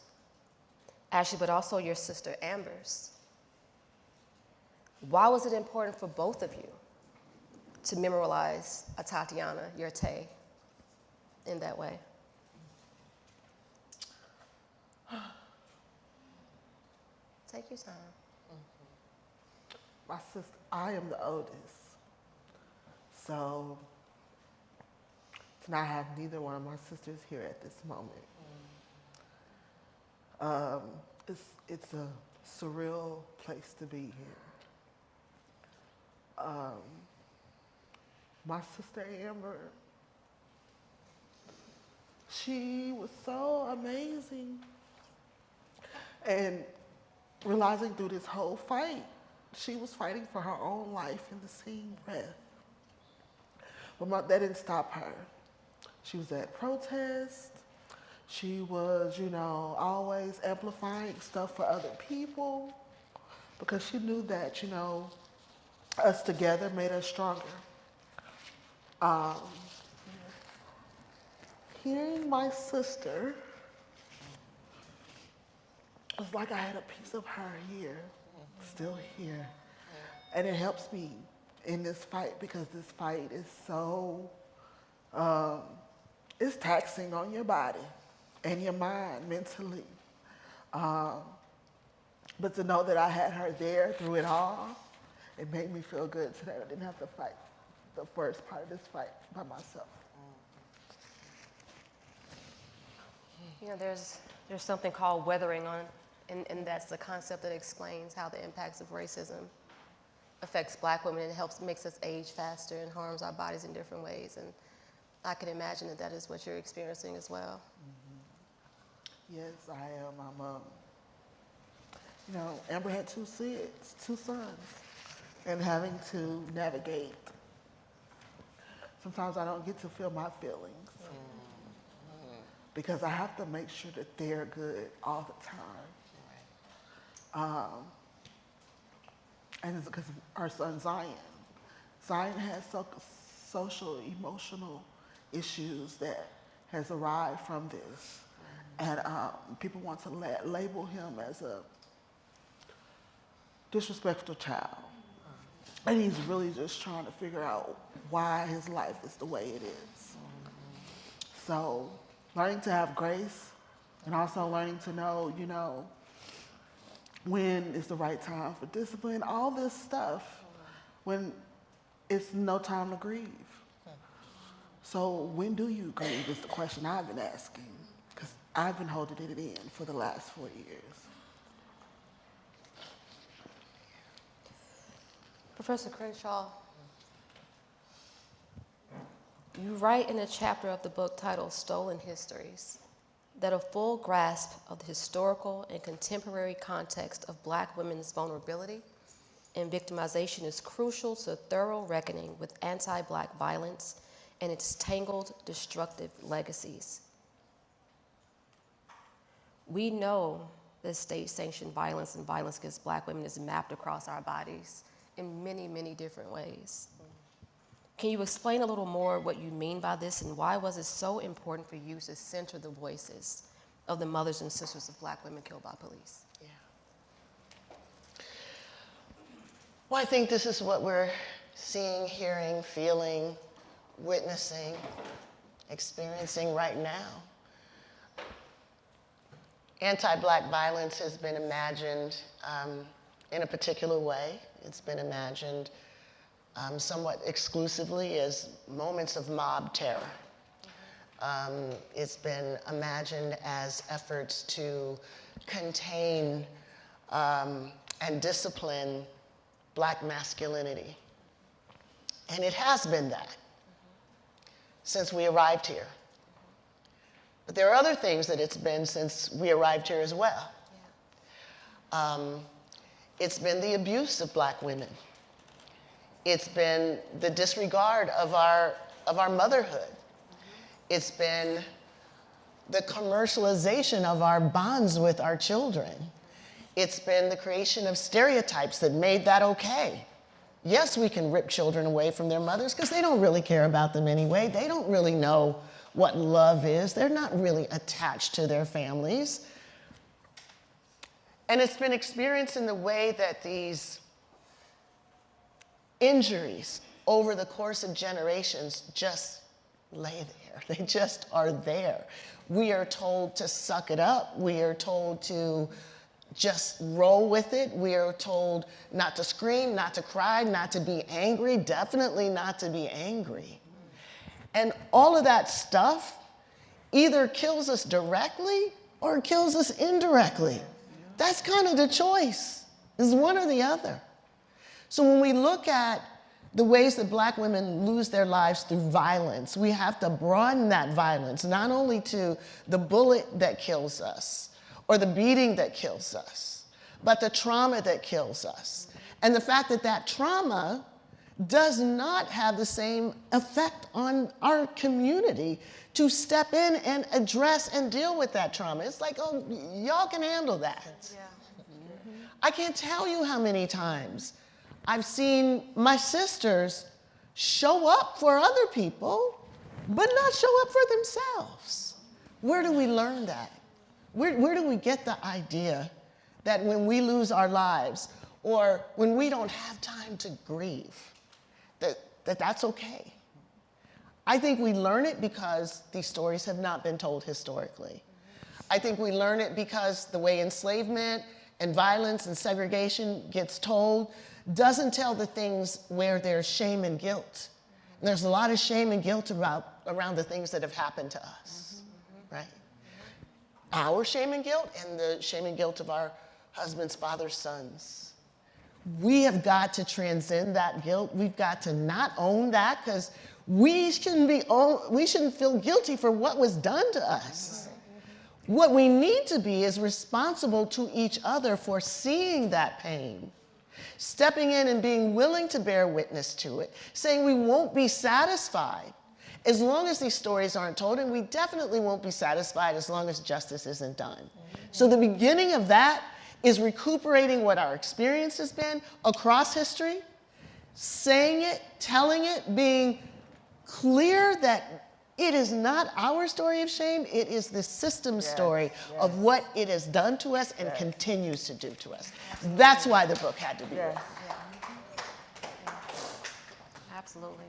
Ashley, but also your sister Amber's. Why was it important for both of you to memorialize a Tatiana, your Tay, in that way? Take your time. My sister, I am the oldest. So to not have neither one of my sisters here at this moment, it's a surreal place to be here. My sister Amber, she was so amazing. And realizing through this whole fight, she was fighting for her own life in the same breath. But that didn't stop her. She was at protests. She was, you know, always amplifying stuff for other people because she knew that, you know, us together made us stronger. Hearing my sister, it was like I had a piece of her here, still here. And it helps me in this fight because this fight is so, it's taxing on your body and your mind mentally. But to know that I had her there through it all, it made me feel good so that I didn't have to fight the first part of this fight by myself. You know, there's something called weathering on, and that's the concept that explains how the impacts of racism affects Black women and makes us age faster and harms our bodies in different ways. And I can imagine that is what you're experiencing as well. Mm-hmm. Yes, I am. I'm, you know, Amber had two sons, and having to navigate. Sometimes I don't get to feel my feelings because I have to make sure that they're good all the time. And it's because our son Zion has social, emotional issues that has arrived from this. And people want to label him as a disrespectful child. And he's really just trying to figure out why his life is the way it is. So learning to have grace and also learning to know, you know, when is the right time for discipline, all this stuff, when it's no time to grieve. So when do you grieve is the question I've been asking, because I've been holding it in for the last 4 years. Professor Crenshaw, you write in a chapter of the book titled Stolen Histories that a full grasp of the historical and contemporary context of Black women's vulnerability and victimization is crucial to a thorough reckoning with anti-Black violence and its tangled, destructive legacies. We know that state-sanctioned violence and violence against Black women is mapped across our bodies in many, many different ways. Can you explain a little more what you mean by this, and why was it so important for you to center the voices of the mothers and sisters of Black women killed by police? Yeah. Well, I think this is what we're seeing, hearing, feeling, witnessing, experiencing right now. Anti-Black violence has been imagined in a particular way. It's been imagined somewhat exclusively as moments of mob terror. It's been imagined as efforts to contain and discipline Black masculinity. And it has been that since we arrived here. But there are other things that it's been since we arrived here as well. It's been the abuse of Black women. It's been the disregard of our motherhood. It's been the commercialization of our bonds with our children. It's been the creation of stereotypes that made that okay. Yes, we can rip children away from their mothers because they don't really care about them anyway. They don't really know what love is. They're not really attached to their families. And it's been experienced in the way that these injuries over the course of generations just lay there. They just are there. We are told to suck it up. We are told to just roll with it. We are told not to scream, not to cry, not to be angry, definitely not to be angry. And all of that stuff either kills us directly or kills us indirectly. That's kind of the choice. It's one or the other. So when we look at the ways that Black women lose their lives through violence, we have to broaden that violence, not only to the bullet that kills us or the beating that kills us, but the trauma that kills us. And the fact that that trauma does not have the same effect on our community to step in and address and deal with that trauma. It's like, oh, y'all can handle that. Yeah. I can't tell you how many times I've seen my sisters show up for other people, but not show up for themselves. Where do we learn that? Where do we get the idea that when we lose our lives or when we don't have time to grieve, that's okay? I think we learn it because these stories have not been told historically. I think we learn it because the way enslavement and violence and segregation gets told doesn't tell the things where there's shame and guilt. And there's a lot of shame and guilt around the things that have happened to us, right? Our shame and guilt and the shame and guilt of our husbands, fathers, sons. We have got to transcend that guilt. We've got to not own that because we shouldn't feel guilty for what was done to us. What we need to be is responsible to each other for seeing that pain, stepping in and being willing to bear witness to it, saying we won't be satisfied as long as these stories aren't told, and we definitely won't be satisfied as long as justice isn't done. So the beginning of that is recuperating what our experience has been across history, saying it, telling it, being clear that it is not our story of shame, it is the system's story of what it has done to us and continues to do to us. That's why the book had to be written. Absolutely.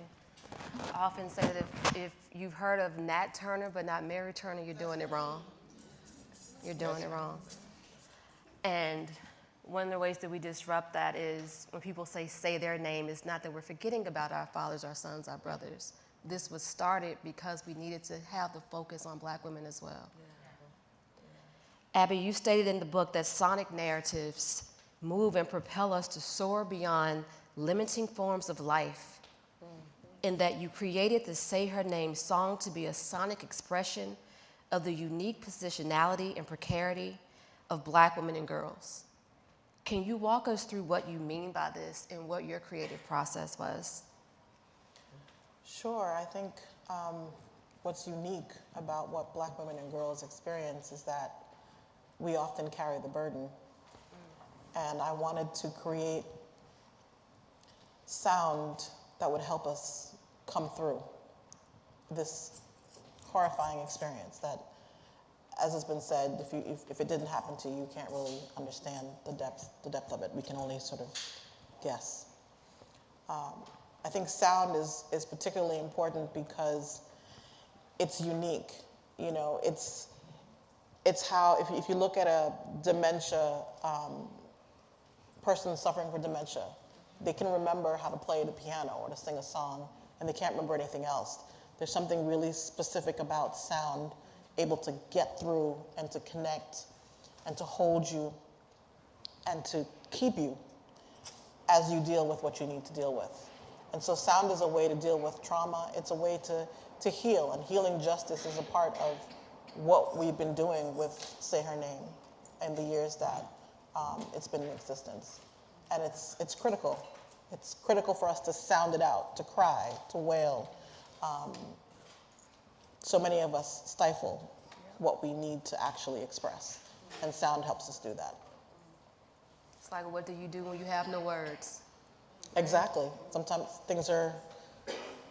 I often say that if you've heard of Nat Turner but not Mary Turner, you're doing it wrong. You're doing it wrong. And one of the ways that we disrupt that is when people say their name, it's not that we're forgetting about our fathers, our sons, our brothers. This was started because we needed to have the focus on Black women as well. Abby, you stated in the book that sonic narratives move and propel us to soar beyond limiting forms of life, in that you created the Say Her Name song to be a sonic expression of the unique positionality and precarity of Black women and girls. Can you walk us through what you mean by this and what your creative process was? Sure. I think what's unique about what Black women and girls experience is that we often carry the burden. And I wanted to create sound that would help us come through this horrifying experience that, as has been said, if it didn't happen to you, you can't really understand the depth of it. We can only sort of guess. I think sound is particularly important because it's unique. You know, it's how, if you look at a dementia, person suffering from dementia, they can remember how to play the piano or to sing a song, and they can't remember anything else. There's something really specific about sound, able to get through and to connect and to hold you and to keep you as you deal with what you need to deal with. And so sound is a way to deal with trauma. It's a way to heal, and healing justice is a part of what we've been doing with Say Her Name in the years that it's been in existence. And it's critical. It's critical for us to sound it out, to cry, to wail. So many of us stifle what we need to actually express, and sound helps us do that. It's like, what do you do when you have no words? Exactly. Sometimes things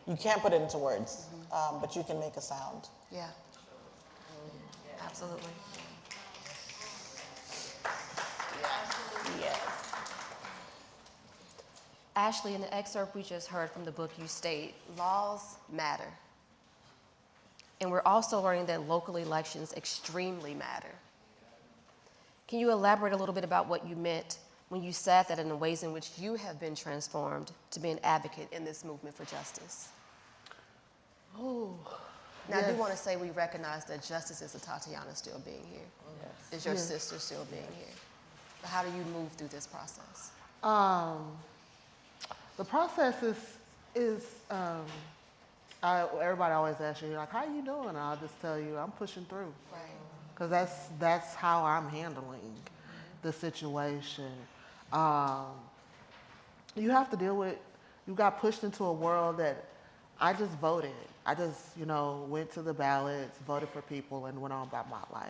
you can't put it into words, but you can make a sound. Yeah, absolutely. Yes. Ashley, in the excerpt we just heard from the book, you state, laws matter. And we're also learning that local elections extremely matter. Can you elaborate a little bit about what you meant when you said that in the ways in which you have been transformed to be an advocate in this movement for justice? Oh, now, yes. I do want to say we recognize that justice is a Tatiana still being here. Yes. Is your sister still being here? But how do you move through this process? The process is everybody always asks you, like, how you doing? And I'll just tell you, I'm pushing through. Right. Because that's how I'm handling the situation. You have to deal with, you got pushed into a world that I just voted. I just, went to the ballots, voted for people, and went on about my life.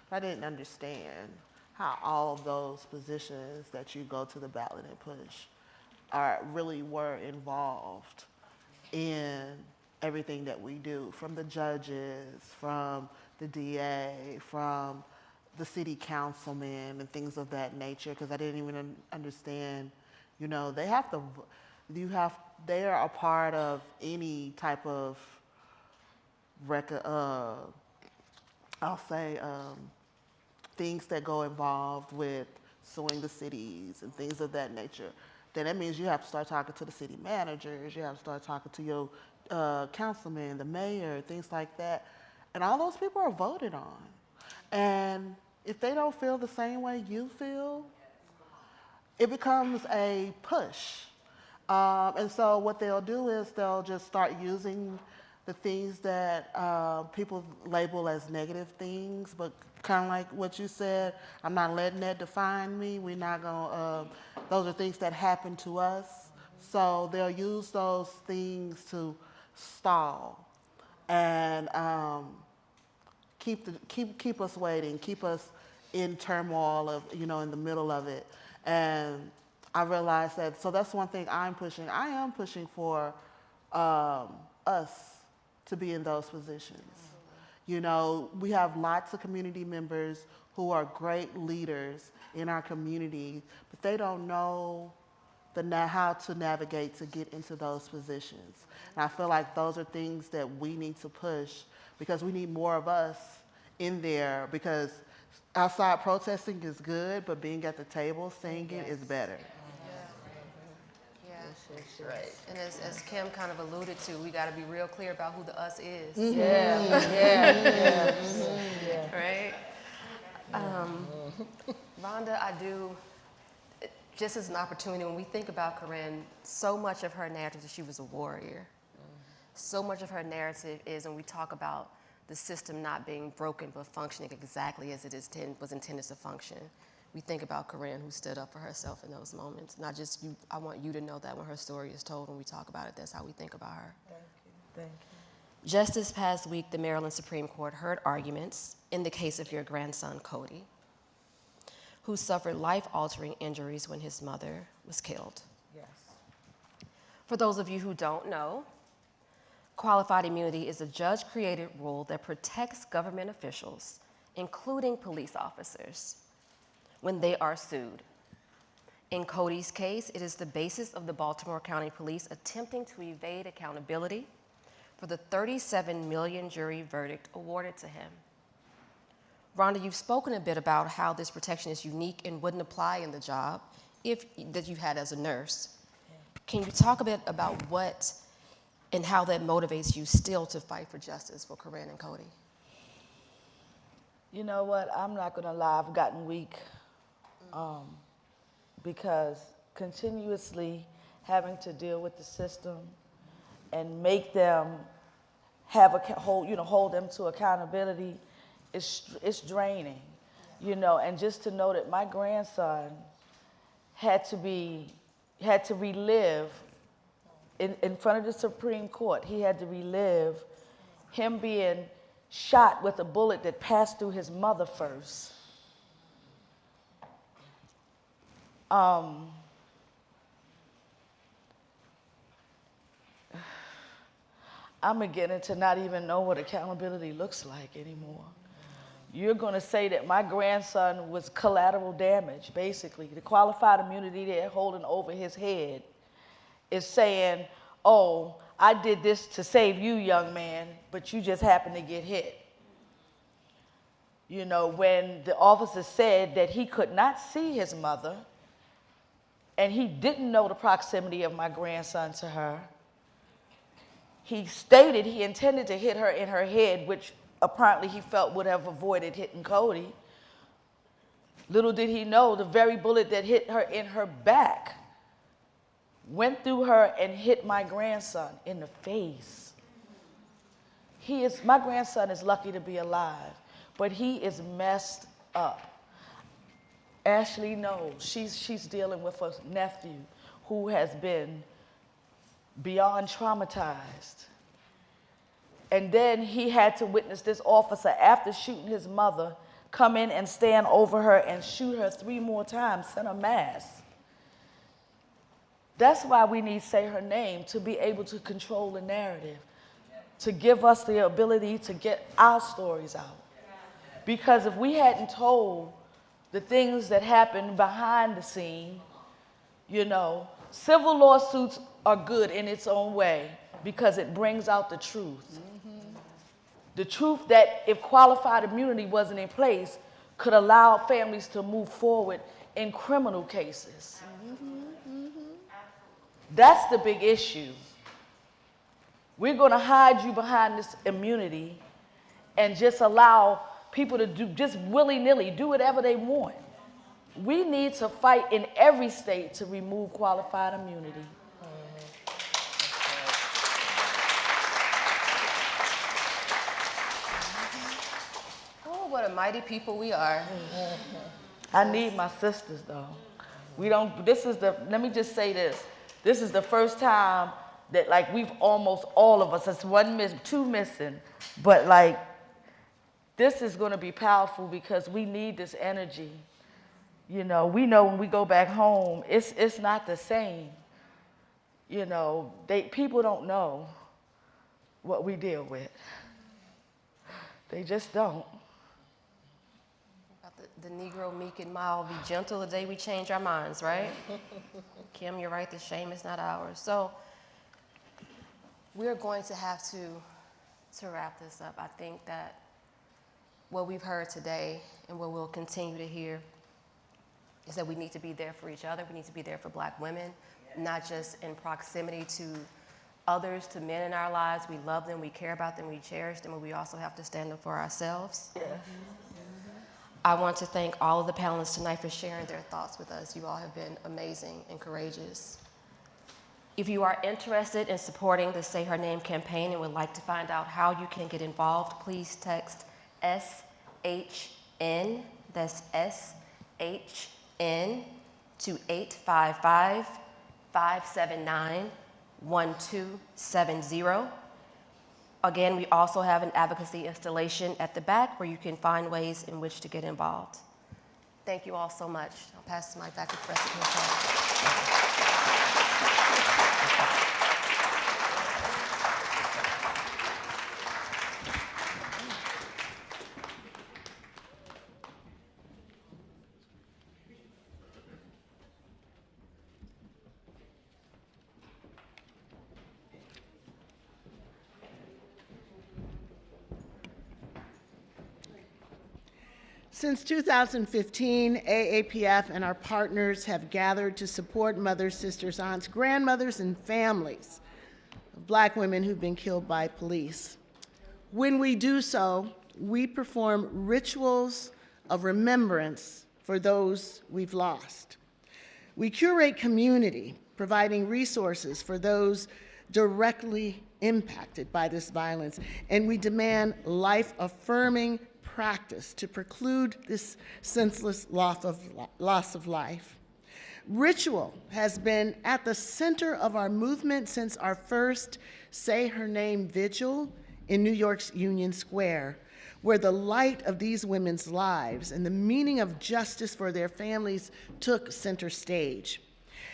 But I didn't understand how all of those positions that you go to the ballot and push really were involved in everything that we do, from the judges, from the DA, from the city councilmen and things of that nature, because I didn't even understand, they have to, they are a part of any type of things that go involved with suing the cities and things of that nature. Then that means you have to start talking to the city managers, you have to start talking to your councilman, the mayor, things like that. And all those people are voted on. And if they don't feel the same way you feel, it becomes a push. And so what they'll do is they'll just start using the things that people label as negative things, but kind of like what you said, I'm not letting that define me. We're not gonna, those are things that happen to us. So they'll use those things to stall and keep us waiting, keep us in turmoil of, in the middle of it. And I realized that, so that's one thing I'm pushing. I am pushing for us to be in those positions. We have lots of community members who are great leaders in our community, but they don't know how to navigate to get into those positions. And I feel like those are things that we need to push, because we need more of us in there, because outside protesting is good, but being at the table singing is better. Right. And as Kim kind of alluded to, we got to be real clear about who the us is. Mm-hmm. Right? Rhonda, just as an opportunity, when we think about Corinne, so much of her narrative is she was a warrior. So much of her narrative is when we talk about the system not being broken but functioning exactly as it was intended to function. We think about Corinne, who stood up for herself in those moments. Not just you, I want you to know that when her story is told, when we talk about it, that's how we think about her. Thank you. Just this past week, the Maryland Supreme Court heard arguments in the case of your grandson, Cody, who suffered life-altering injuries when his mother was killed. Yes. For those of you who don't know, qualified immunity is a judge-created rule that protects government officials, including police officers, when they are sued. In Cody's case, it is the basis of the Baltimore County Police attempting to evade accountability for the $37 million jury verdict awarded to him. Rhonda, you've spoken a bit about how this protection is unique and wouldn't apply in the job that you had as a nurse. Can you talk a bit about what and how that motivates you still to fight for justice for Corinne and Cody? You know what? I'm not going to lie. I've gotten weak because continuously having to deal with the system and make them hold them to accountability it's draining, and just to know that my grandson had to relive in front of the Supreme Court, he had to relive him being shot with a bullet that passed through his mother first. I'm beginning to not even know what accountability looks like anymore. You're going to say that my grandson was collateral damage, basically. The qualified immunity they're holding over his head is saying, oh, I did this to save you, young man, but you just happened to get hit. When the officer said that he could not see his mother and he didn't know the proximity of my grandson to her, he stated he intended to hit her in her head, which apparently he felt would have avoided hitting Cody. Little did he know the very bullet that hit her in her back went through her and hit my grandson in the face. My grandson is lucky to be alive, but he is messed up. Ashley knows. She's dealing with a nephew who has been beyond traumatized. And then he had to witness this officer, after shooting his mother, come in and stand over her and shoot her 3 more times, send her mass. That's why we need Say Her Name, to be able to control the narrative, to give us the ability to get our stories out. Because if we hadn't told the things that happened behind the scene, civil lawsuits are good in its own way because it brings out the truth. The truth that if qualified immunity wasn't in place, could allow families to move forward in criminal cases. That's the big issue. We're going to hide you behind this immunity and just allow people to just willy-nilly do whatever they want. We need to fight in every state to remove qualified immunity. Oh, what a mighty people we are. I need my sisters, though. Let me just say this. This is the first time that, we've almost all of us, it's 2 missing, but, this is going to be powerful because we need this energy. We know when we go back home, it's not the same. People don't know what we deal with. They just don't. About the Negro meek and mild, be gentle the day we change our minds, right? Kim, you're right, the shame is not ours. So we're going to have to wrap this up. I think that what we've heard today and what we'll continue to hear is that we need to be there for each other. We need to be there for Black women, not just in proximity to others, to men in our lives. We love them, we care about them, we cherish them, but we also have to stand up for ourselves. I want to thank all of the panelists tonight for sharing their thoughts with us. You all have been amazing and courageous. If you are interested in supporting the Say Her Name campaign and would like to find out how you can get involved, please text SHN, that's SHN, to 855-579-1270. Again, we also have an advocacy installation at the back where you can find ways in which to get involved. Thank you all so much. I'll pass the mic back to Professor Kinsella. Since 2015, AAPF and our partners have gathered to support mothers, sisters, aunts, grandmothers, and families of Black women who've been killed by police. When we do so, we perform rituals of remembrance for those we've lost. We curate community, providing resources for those directly impacted by this violence, and we demand life-affirming practice to preclude this senseless loss of life. Ritual has been at the center of our movement since our first Say Her Name vigil in New York's Union Square, where the light of these women's lives and the meaning of justice for their families took center stage.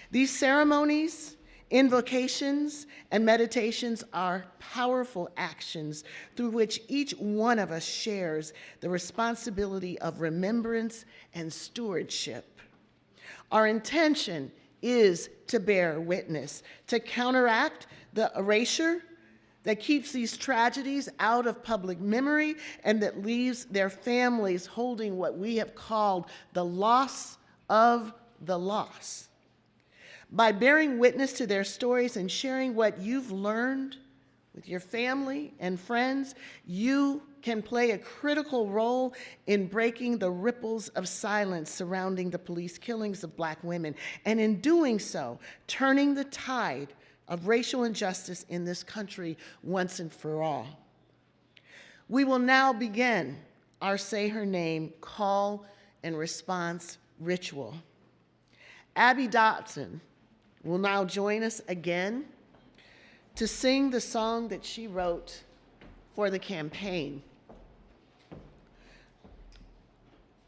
These ceremonies, invocations, and meditations are powerful actions through which each one of us shares the responsibility of remembrance and stewardship. Our intention is to bear witness, to counteract the erasure that keeps these tragedies out of public memory and that leaves their families holding what we have called the loss of the loss. By bearing witness to their stories and sharing what you've learned with your family and friends, you can play a critical role in breaking the ripples of silence surrounding the police killings of Black women, and in doing so, turning the tide of racial injustice in this country once and for all. We will now begin our Say Her Name call and response ritual. Abby Dotson will now join us again to sing the song that she wrote for the campaign.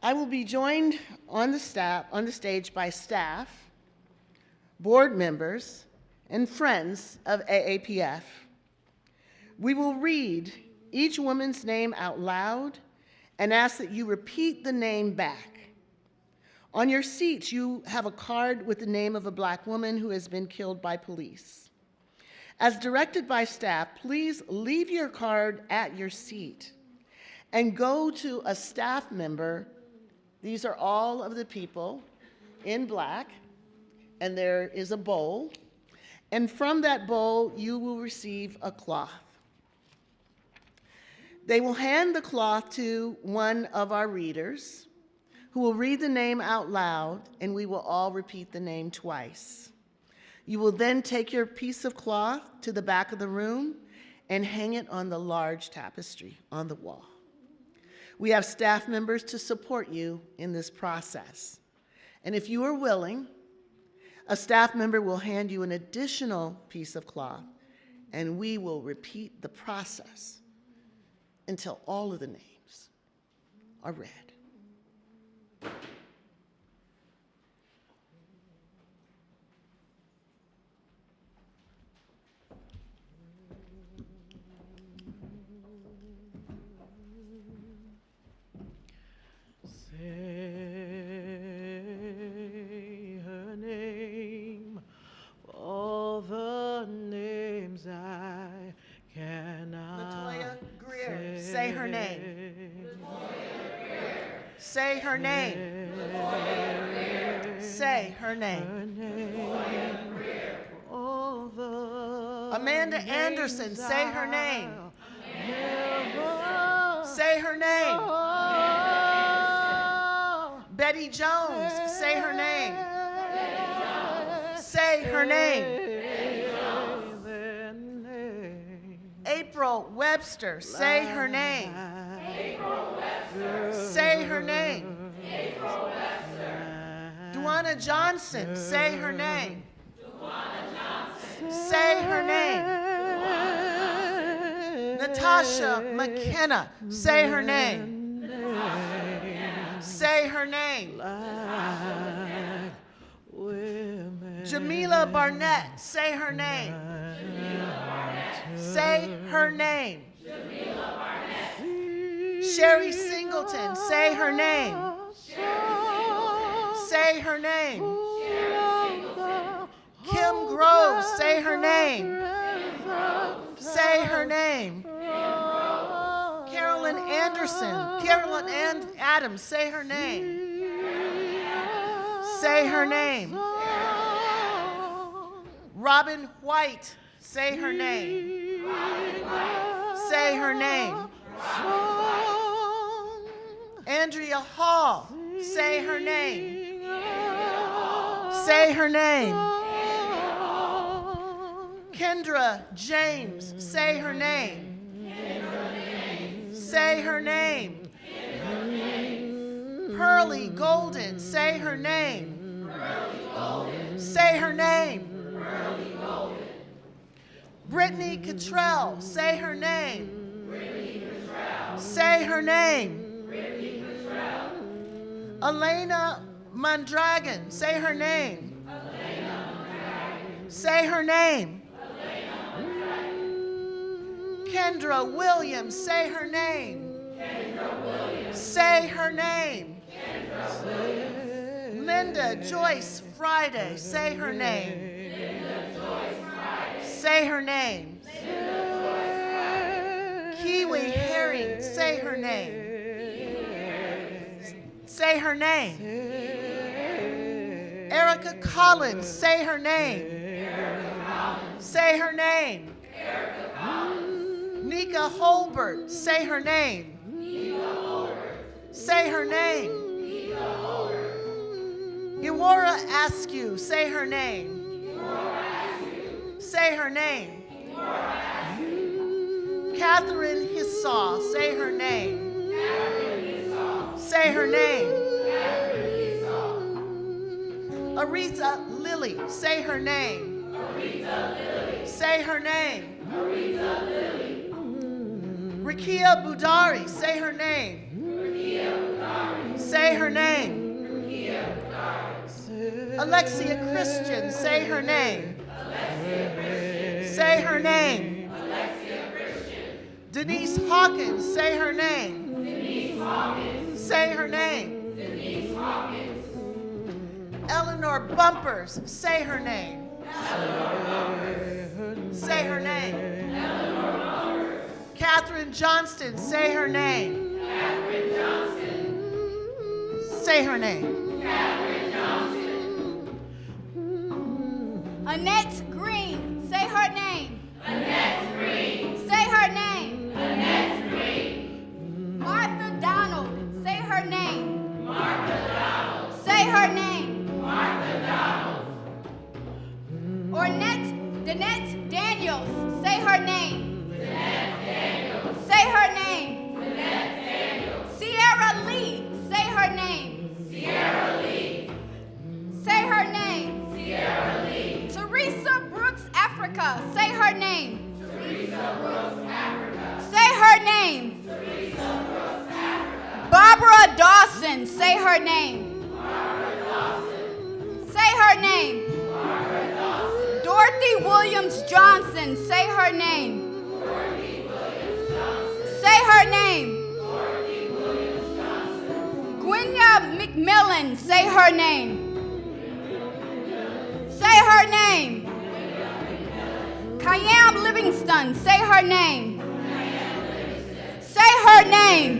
I will be joined on the stage by staff, board members, and friends of AAPF. We will read each woman's name out loud and ask that you repeat the name back. On your seats, you have a card with the name of a Black woman who has been killed by police. As directed by staff, please leave your card at your seat and go to a staff member. These are all of the people in black, and there is a bowl. And from that bowl, you will receive a cloth. They will hand the cloth to one of our readers, who will read the name out loud, and we will all repeat the name twice. You will then take your piece of cloth to the back of the room and hang it on the large tapestry on the wall. We have staff members to support you in this process. And if you are willing, a staff member will hand you an additional piece of cloth, and we will repeat the process until all of the names are read. Say her name, all the names I cannot. Latoya Greer, say her name. Say her name. Say her name. Amanda Anderson, say her name. Say her name. Debbie Jones, say her name. Say her name. April Webster, say her name. Say her name. Duana Johnson, say her name. Say her name. Natasha McKenna, say her name. Say her name. Jamila Barnett, say her name. Say her name. Sherry Singleton, say her name. Say her name. Kim Groves, say her name. Say her name. Carolyn Anderson, Carolyn Adams, say her name. Say her name. Robin White, say her name. Say her name. Andrea Hall, say her name. Say her name. Kendra James, say her name. Say her name. Pearlie Golden, say her name. Say her name. Brittany Cottrell, say her name. Say her name. Elena Mondragon, say her name. Say her name. Kendra Williams, say her name. Say her name. Linda Joyce Friday, say her name. Say her name. Kiwi Herring, say her name. Say her name. Erica Collins, say her name. Say her name. Nika Holbert, say her name. Say her name. Iwara Askew, say her name. Say her name. Catherine Hissaw, say her name. Say her name. Aretha Lilly, say her name. Say her name. Rakia Budari, say her name. Say her name. Alexia Christian, say her name. Say her name. Denise Hawkins, say her name. Say her name. Eleanor Bumpers, say her name. Say her name. Catherine Johnston, say her name. Say her name. Annette Green, say her name. Annette Green. Say her name. Annette Green. Martha Donald, say her name. Martha Donald. Say her name. Martha Donald. Danette Daniels, say her name. Danette Daniels. Say her name. Danette Daniels. Sierra Lee, say her name. Sierra Lee. Say her name. Sierra Lee. Teresa Brooks Africa, say her name. Teresa Brooks Africa. Say her name. Teresa Brooks Africa. Barbara Dawson, say her name. Barbara Dawson. Say her name. Barbara Dawson. Dorothy Williams Johnson, say her name. Dorothy Williams Johnson. Say her name. Dorothy Williams Johnson. Gwenya McMillan, say her name. Say her name. Kayam Livingston, say her name. Say her name.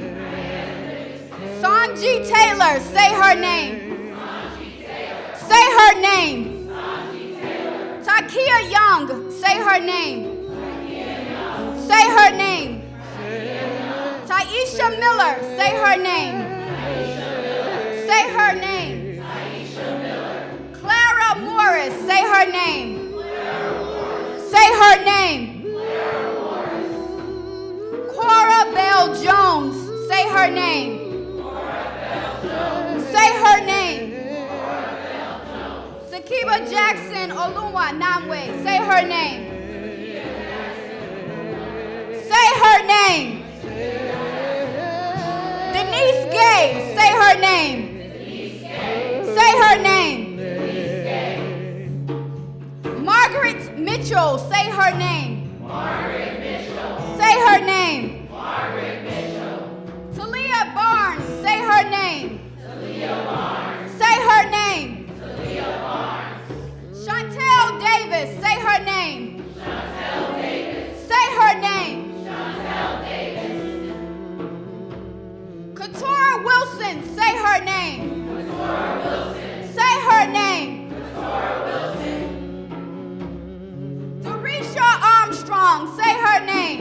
Sanji Taylor, say her name. Say her name. Takia Young, say her name. Say her name. Taisha Miller, say her name. Say her name. her name. Say her name. Cora Bell Jones. Say her name. Say her name. Sakiba Jackson Oluwa Namwe. Say her name. Say her name. Denise Gay. Say her name. Say her name. Margaret Mitchell. Say her name. Say her name. Talia Barnes. Say her name. Say her name. Chantel Davis. Say her name. Say her name. Katora Wilson. Say her name. Say her name. Dorisha Armstrong. Say her name.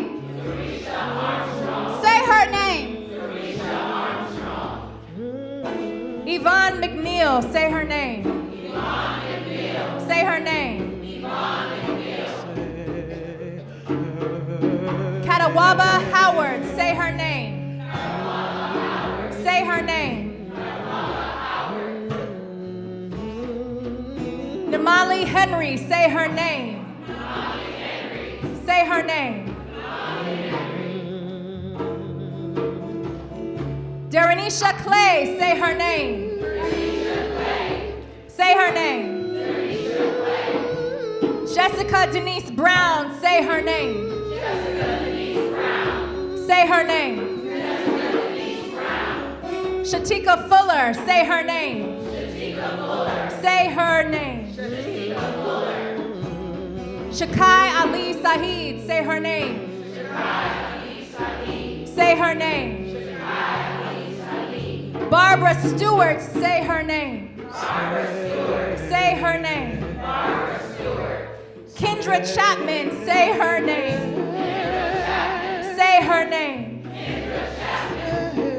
Say her name. Yvonne McNeil. Say her name. Say her name. Katawaba Howard. Say her name. Say her name. Namali Henry. Say her name. Say her name. Daranisha Clay. Say her name. Say her name. Jessica Denise Brown. Say her name. Say her name. Shatika Fuller. Say her name. Say her name. Shakai Ali Saeed. Say her name. Say her name. Barbara Stewart. Say her name. Say her name. Kendra Chapman. Say her name. Say her name.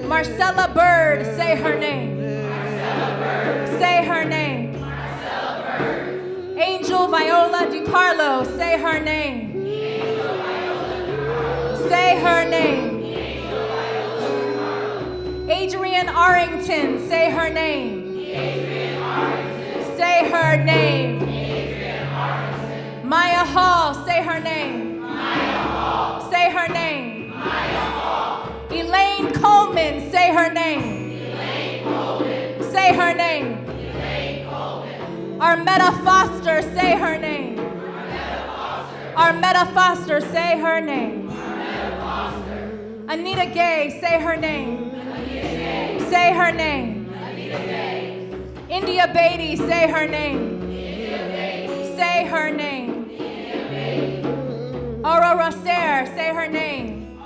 Marcella Bird. Say her name. Say her name. Angel Viola DiCarlo. Say her name. Say her name. Adrian Arrington. Say her name. Say her name. Maya Hall. Say her name. Say her name. Elaine Coleman. Say her name. Say her name. Armetta Foster. Say her name. Armetta Foster. Say her name. Anita Gay. Say her name. Say her name. India Beatty. Say her name. Say her name. Aurora Sayre. Say her name.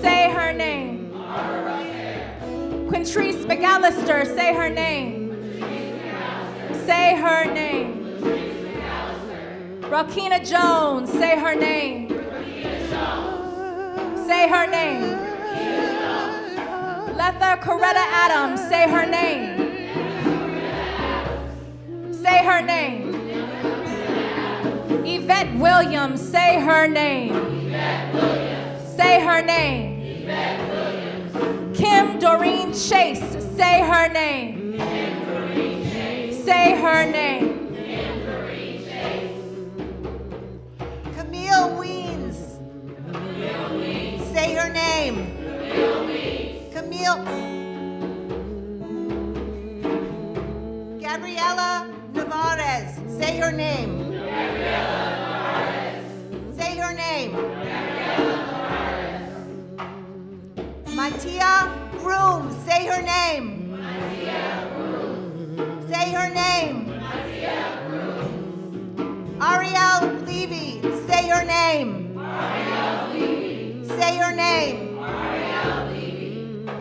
Say her name. Quintrice McAllister. Say her name. Say her name. Rakina Jones. Say her name. Say her name. Letha Coretta Adams. Say her name. Say her name. Yvette Williams. Say her name. Say her name. Kim Doreen Chase. Say her name. Say her name. Camille Weens. Say her name. Camille. Gabriela Navarez. Say her name. Say her name. Matia Groom. Say her name. Say her name. Ariel Levy. Say her name. Say her name.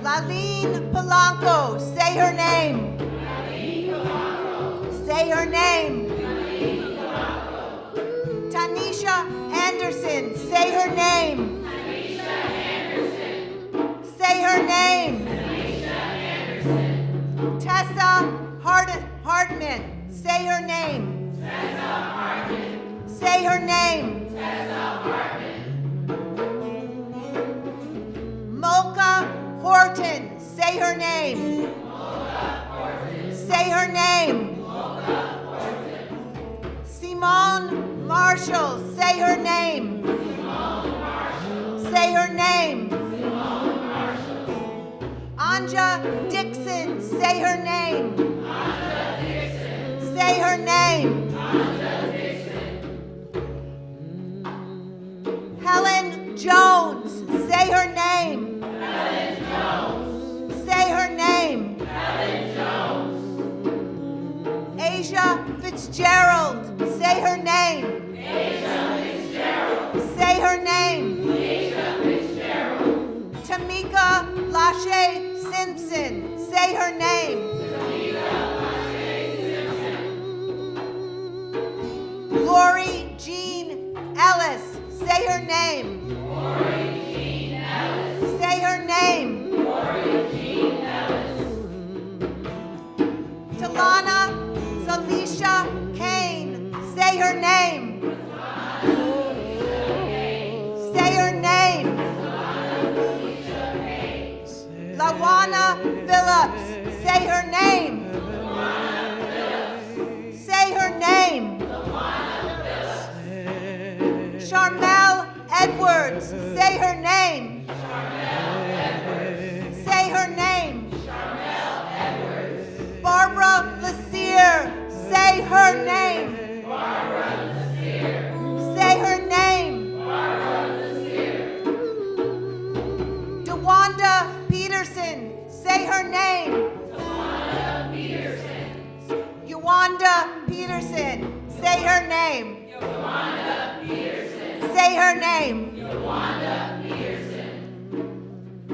Laline Polanco. Say her name. Say her name. Tanisha Anderson. Say her name. Say her name. Tessa Hardman. Say her name. say her name. Mocha Horton, say her name. Say her name. Simone Marshall, say her name. Say her name. Anja Dixon, say her name. Say her name. Helen Jones, say her name. Say her name. Asia Fitzgerald, say her name. Say her name. Tamika Lachey Simpson, say her name. Lori Jean Ellis, say her name. Say her name. Talana Salisha Kane, say her name. Say her name. Lawana Phillips, say her name. Say her name. Charmel Edwards, say her name. Say her name. Barbara Lassier, say her name. Say her name. DeWanda Peterson, say her name. Yawanda Peterson, say her name. Say her name.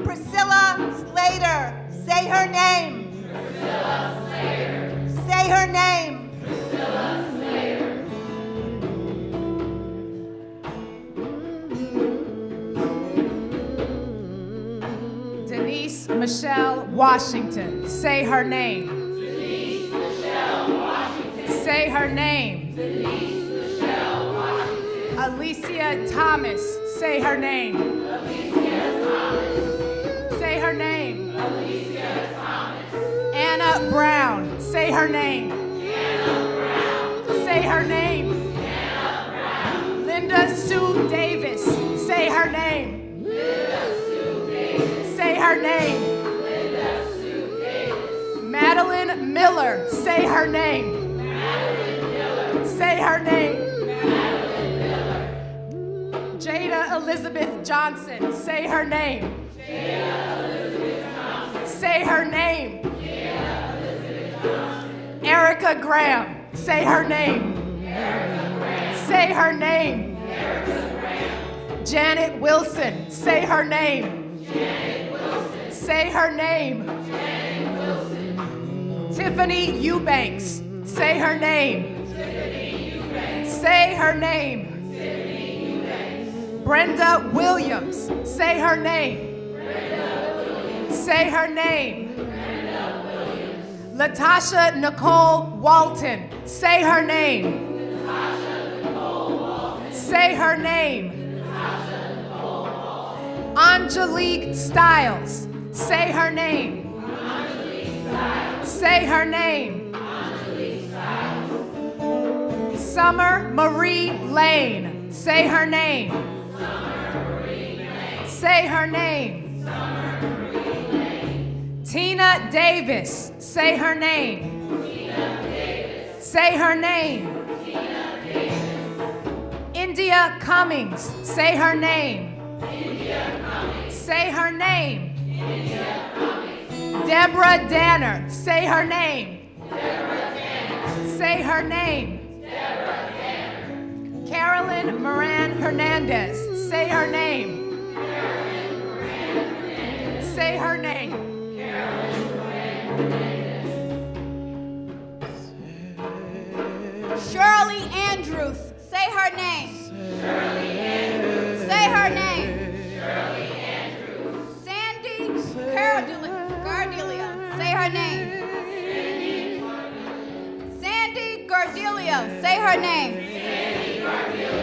Priscilla Slater, say her name. Say her name. Denise Michelle Washington, say her name. Denise Michelle Washington. Say her name. Denise Michelle Washington. Alicia Thomas, say her name. Alicia Thomas. Say her name. Alicia Thomas. Anna Brown, say her name. Anna Brown. Say her name. Anna Brown. Linda Sue Davis, say her name. Linda Sue Davis. Say her name. Linda Sue Davis. Madeline Miller, say her name. Madeline Miller. Say her name. Madeline Miller. Jada Elizabeth Johnson, say her name. Jada Elizabeth Johnson. Say her name. Jada Elizabeth Johnson. Erica Graham, say her name. Erica Graham. Say her name. Erica Graham. Janet Wilson, say her name. Janet Wilson. Say her name. Janet Wilson. Tiffany Eubanks, say her name. Tiffany Eubanks. Say her name. Tiffany Eubanks. Brenda Williams, say her name. Brenda Williams. Say her name. Brenda Williams. Latasha Nicole Walton, say her name. Natasha Nicole Walton. Say her name. Natasha Nicole Walton. Angelique Stiles, say her name. Angelique Stiles. Say her name. Angelique Stiles. Summer Marie Lane, say her name. Summer Marie Lane. Say her name. Summer Marie Lane. Tina Davis, say her name. Tina Davis. Say her name. Tina Davis. India Cummings, say her name. India Cummings. Say her name. India Cummings. Deborah Danner, say her name. Deborah Danner. Say her name. Deborah Danner. Carolyn Moran Hernandez, say her name. Carolyn Moran Hernandez. Say her name. Carolyn Moran Hernandez. Shirley Andrews, say her name. Shirley Andrews. Say her name. Shirley Andrews. Sandy Gardelia, say her name. Sandy Gardelia, say her name. Sandy Gardelia.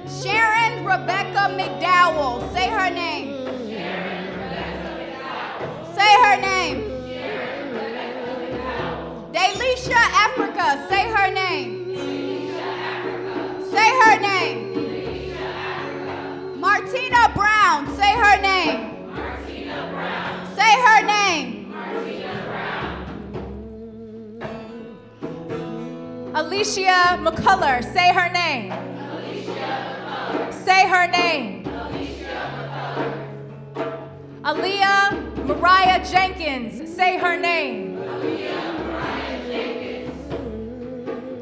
Sharon Rebecca McDowell, say her name. Say her name. Delisha Africa, say her name. Say her name. Martina Brown, say her name. Say her name. Alicia McCullough, say her name. Say her name. Aaliyah Mariah Jenkins, say her name.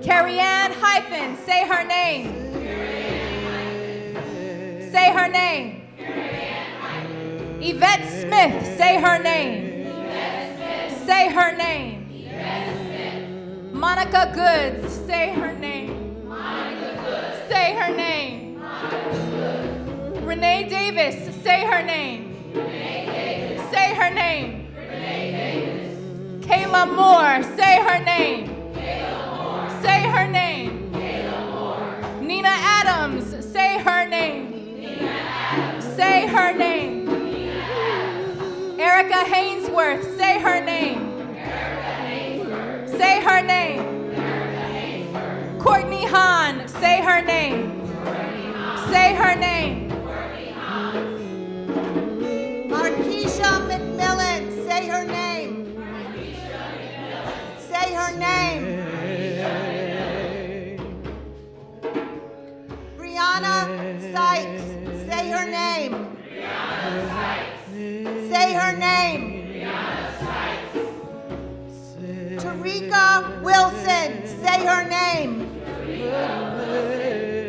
Carrie Ann Hyphen, say her name. Say her name. Yvette Smith, say her name. Say her name. Monica Goods, say her name. Say her name. Renee Davis, say her name. Say her name. Kayla Moore, say her name. Say her name. Nina Adams, say her name. Say her name. Erica Hainsworth, say her name. Say her name. Courtney Hahn, say her name. Say her name. Markeisha McMillan, say her name. Say her name. Brianna Sykes, say her name. Say her name. Tarika Wilson, say her name.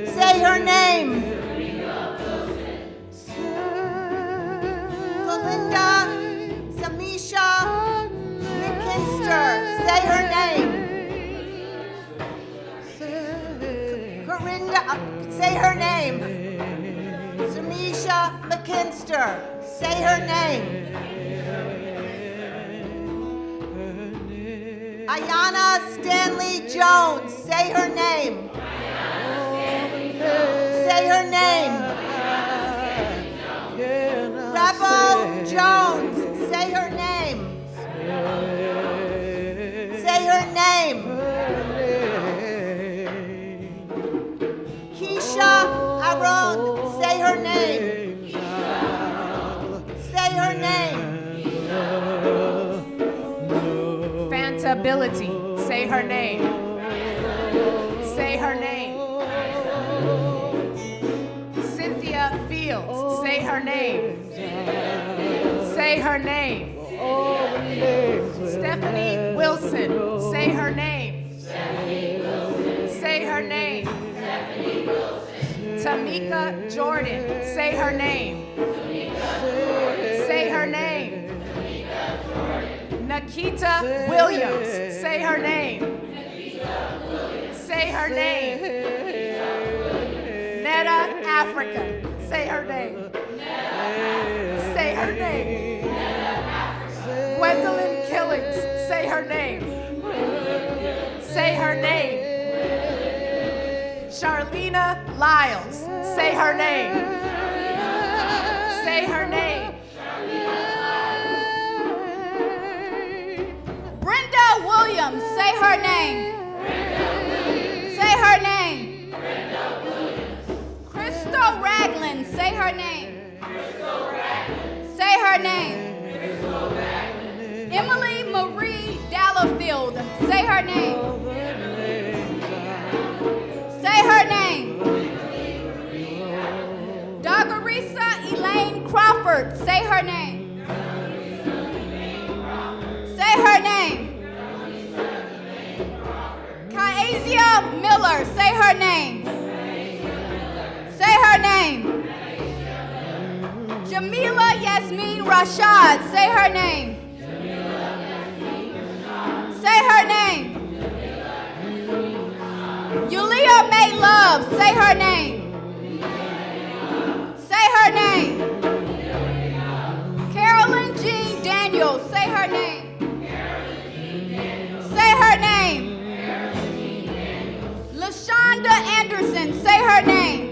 Say her name. Belinda Samisha McKinster, say her name. Corinda, say her name. Samisha McKinster, say her name. Ayana Stanley Jones, say her name. Say her name. Rebel Jones, say her name. Say her name. Keisha Aaron, say her name. Say her name. Fantability, say her name. Say her name. Cynthia Fields, say her name. Say her name. Stephanie Wilson, say her name. Say her name. Tamika Jordan, say her name. Say her name. Nikita Williams, say her name. Say her name. Netta Africa, say her name. Say her name. Gwendolyn Killings, say her name. Say her name. Charlena Lyles, say her name. Say her name. Brenda Williams, say her name. Say her name. Crystal Ragland, say her name. Say her name. Emily Marie Dallafield, say her name. Say her name. Dagarisa Elaine Crawford, say her name. Say her name. Kaizia Miller, say her name. Say her name. Jamila Yasmin Rashad, say her name. Say her name. Yulia May Love, say her name. Say her name. Carolyn Jean Daniels, say her name. Say her name. LaShonda Anderson, say her name.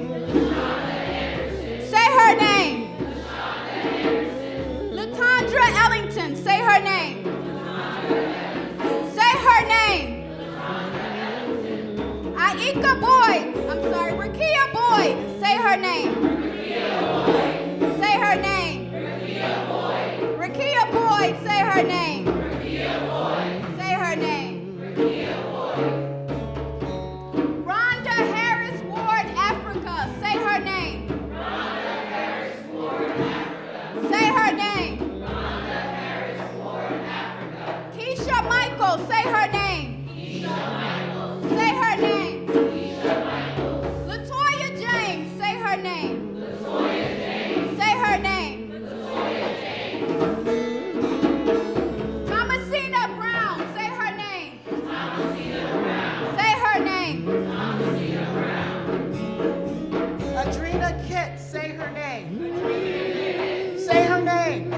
her name. Say her name. Rakia Boyd, say her name. Say her name. Rhonda Harris Ward, Africa, say her name. Say her name. Keisha Michael, say her name. Say her name. Latoya James, say her name. Say her name. Thomasina Brown, say her name. Say her name. Adrena Kitt, say her name. Say her name.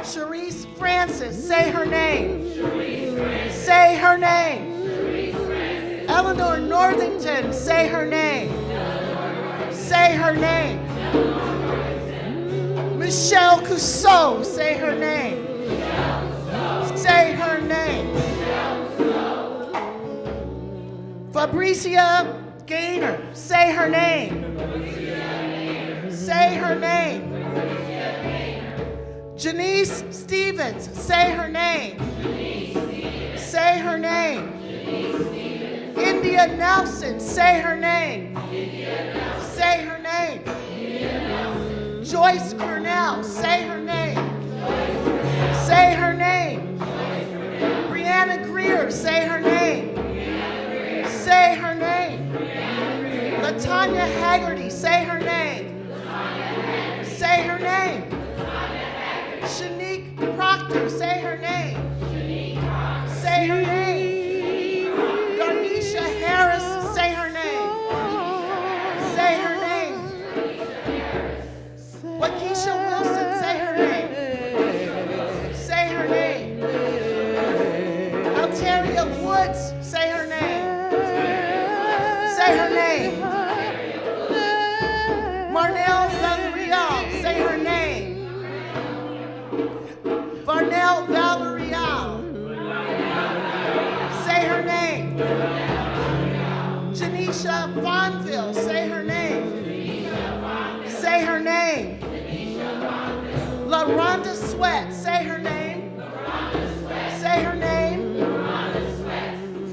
Sharice Francis, say her name. Say her name. Eleanor Northington, say her name. Say her name. Michelle Cousseau, say her name. Say her name. Fabricia Gaynor, say her name. Say her name. Janice Stevens, say her name. Say her name. India Nelson, say her name. Say her name. Joyce Cornell, say her name. Say her name. Brianna Greer, say her name. Say her name. Latanya Haggerty, say her name. Say her name. Shanique Proctor, say her name. Say her name. Darnisha Harris, say her name. Say her name. Waukesha Wilson, say her name. Say her name. Alteria Woods, say her name. Say her name. Marnell Valerial, say her name. Varnell Valerial, say her name. Janisha Fonville, say her name. Say her name. LaRonda Sweat, say her name. Say her name.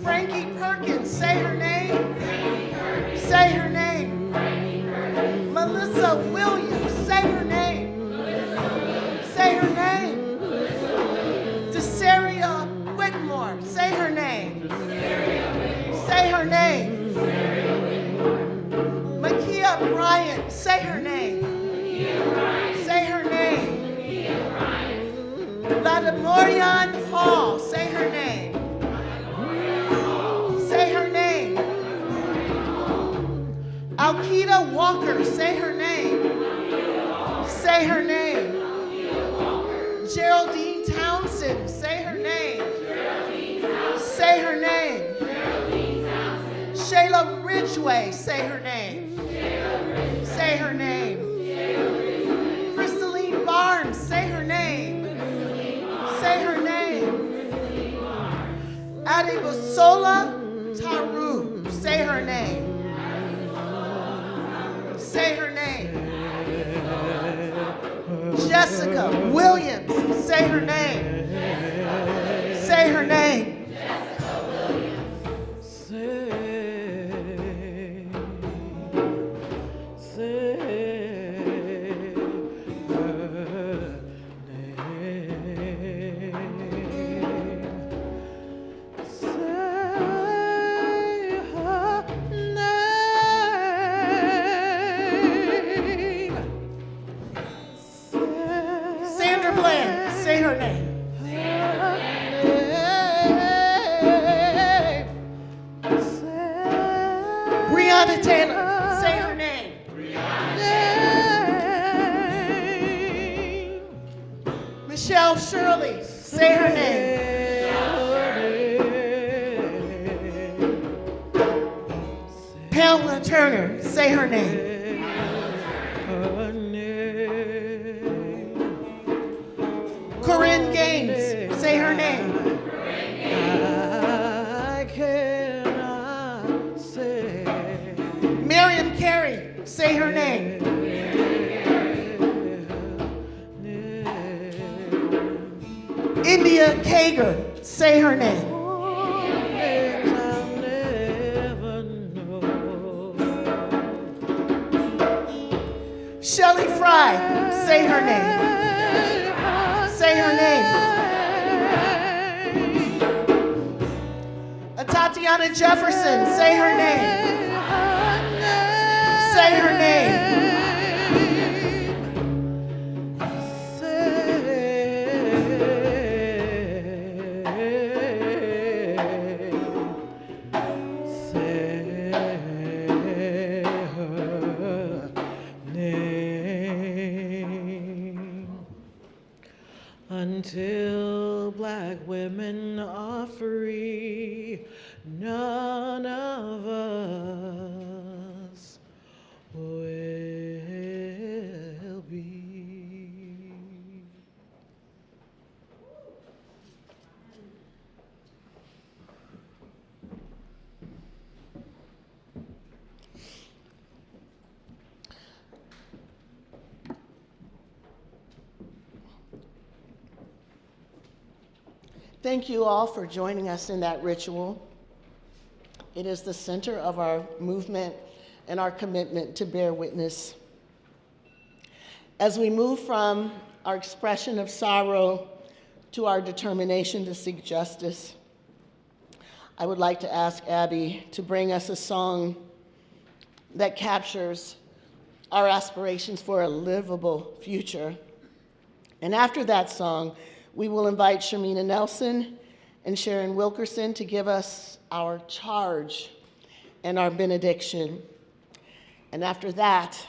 Frankie Perkins, say her name. Say her name. Melissa Williams, say her name. Say her name. Desaria Whitmore, say her name. Say her name. Makia Bryant, say her name. Say her name. Ladamorian Hall, say her name. Say her name. Alkita Walker, say her name. Say her name. Geraldine Townsend, say her name. Say her name. Shayla Ridgway, say her name. Say her name. Crystalline Barnes, say her name. Say her name. Adebusola Taru, say her name. Say her name. Jessica Williams, say her name. Say her name. Sandra Bland, say her name. Breonna Taylor, say her name. Michelle Shirley, say her name. Pamela Turner, say her name. Corinne Gaines, say her name. I cannot say. Miriam Carey, say her name. India Kager, say her name. Shelley Fry, say her name. Say her name. Tatiana Jefferson, say her name. Say her name. Until black women are free, none of us will be. Thank you all for joining us in that ritual. It is the center of our movement and our commitment to bear witness. As we move from our expression of sorrow to our determination to seek justice, I would like to ask Abby to bring us a song that captures our aspirations for a livable future. And after that song, we will invite Shermina Nelson and Sharon Wilkerson to give us our charge and our benediction. And after that,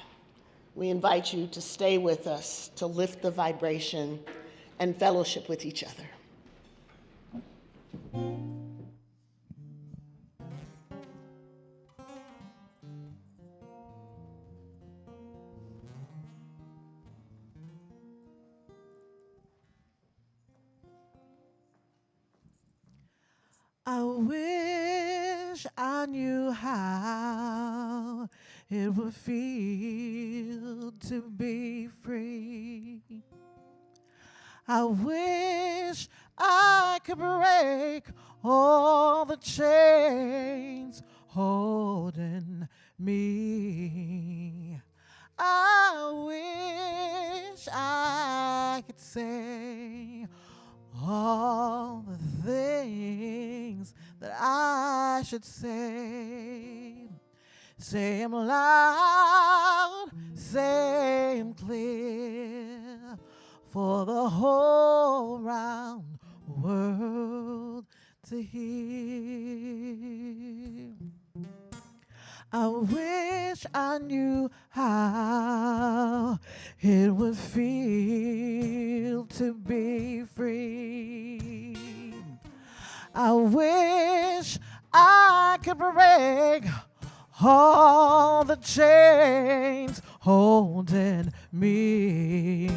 we invite you to stay with us, to lift the vibration and fellowship with each other. I wish I knew how it would feel to be free. I wish I could break all the chains holding me. I wish I could say all the things that I should say. Say 'em loud, say 'em clear, for the whole round world to hear. I wish I knew how it would feel to be free. I wish I could break all the chains holding me.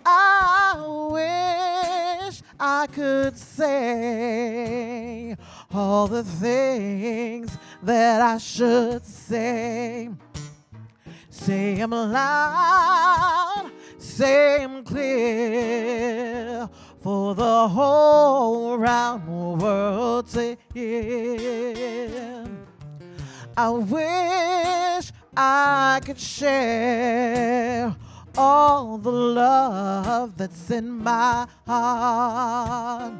I wish I could say all the things that I should say. Say 'em loud, say 'em clear, for the whole round world to hear. I wish I could share all the love that's in my heart.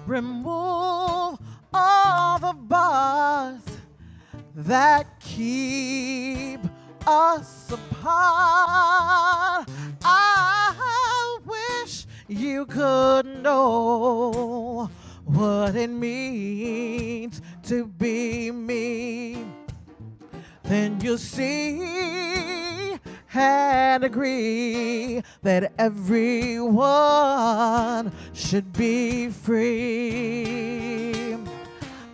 Remove all the bars that keep us apart. I wish you could know what it means to be me. Then you'll see and agree that everyone should be free.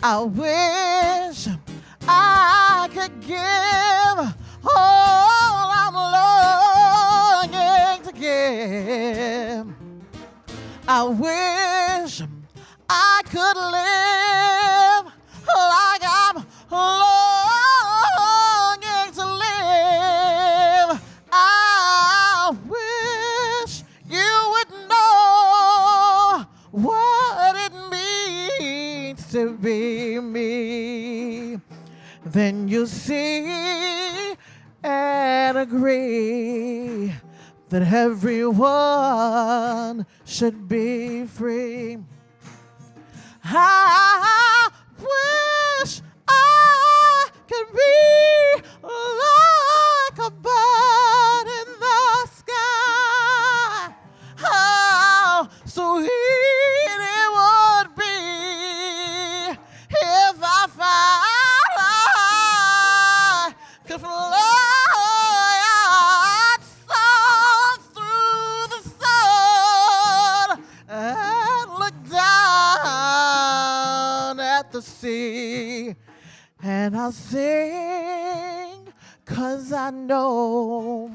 I wish I could give all I'm longing to give. I wish I could live like I'm longing to live. then you see and agree that everyone should be free. I wish I could be like a bird in the sky. How sweet it would be if I could fly outside through the sun and look down at the sea. And I'll sing 'cause I know.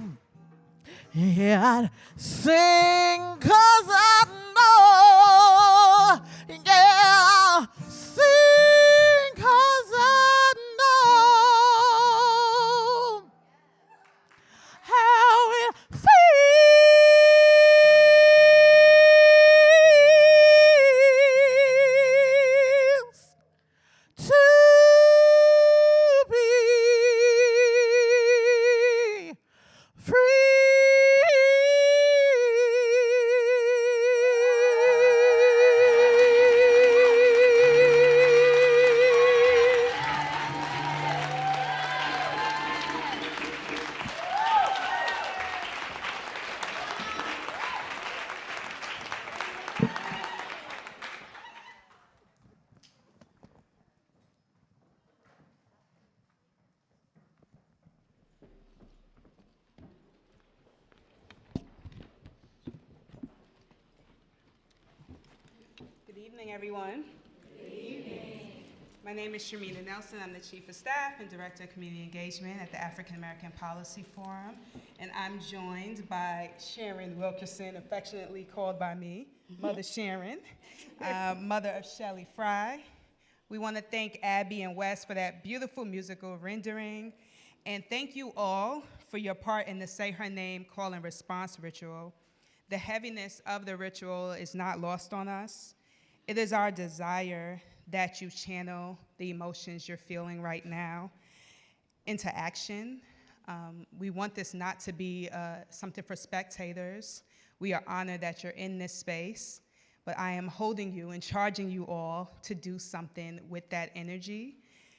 Yeah, I'd sing 'cause I know. Yeah, I'll sing 'cause I know how it feels to be free. Good evening, everyone. Good evening. My name is Sharmina Nelson. I'm the Chief of Staff and Director of Community Engagement at the African American Policy Forum. And I'm joined by Sharon Wilkerson, affectionately called by me, Mother Sharon, mother of Shelley Fry. We want to thank Abby and Wes for that beautiful musical rendering. And thank you all for your part in the Say Her Name call and response ritual. The heaviness of the ritual is not lost on us. It is our desire that you channel the emotions you're feeling right now into action. We want this not to be something for spectators. We are honored that you're in this space, but I am holding you and charging you all to do something with that energy.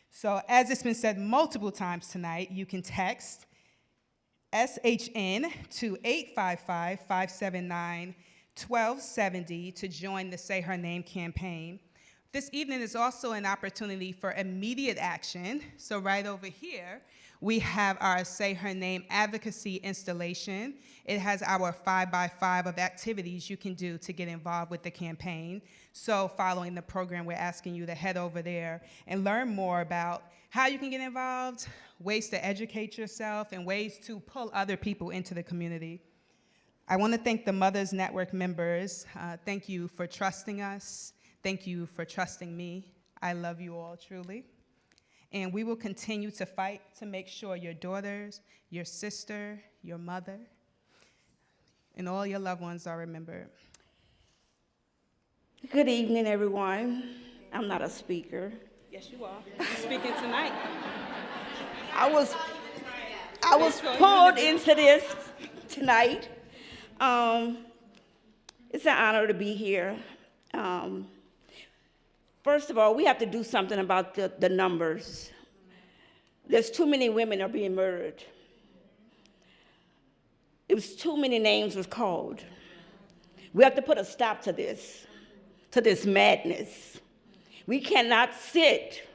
So as it's been said multiple times tonight, you can text SHN to 855-579-1270 to join the Say Her Name campaign. This evening is also an opportunity for immediate action. So right over here, we have our Say Her Name advocacy installation. It has our 5x5 of activities you can do to get involved with the campaign. So following the program, we're asking you to head over there and learn more about how you can get involved, ways to educate yourself, and ways to pull other people into the community. I want to thank the Mothers Network members. Thank you for trusting us. Thank you for trusting me. I love you all truly. And we will continue to fight to make sure your daughters, your sister, your mother, and all your loved ones are remembered. Good evening, everyone. I'm not a speaker. Yes, you are. You're speaking tonight. I was pulled into this tonight. It's an honor to be here. First of all, we have to do something about the numbers. There's too many women are being murdered. It was too many names was called. We have to put a stop to this madness. We cannot sit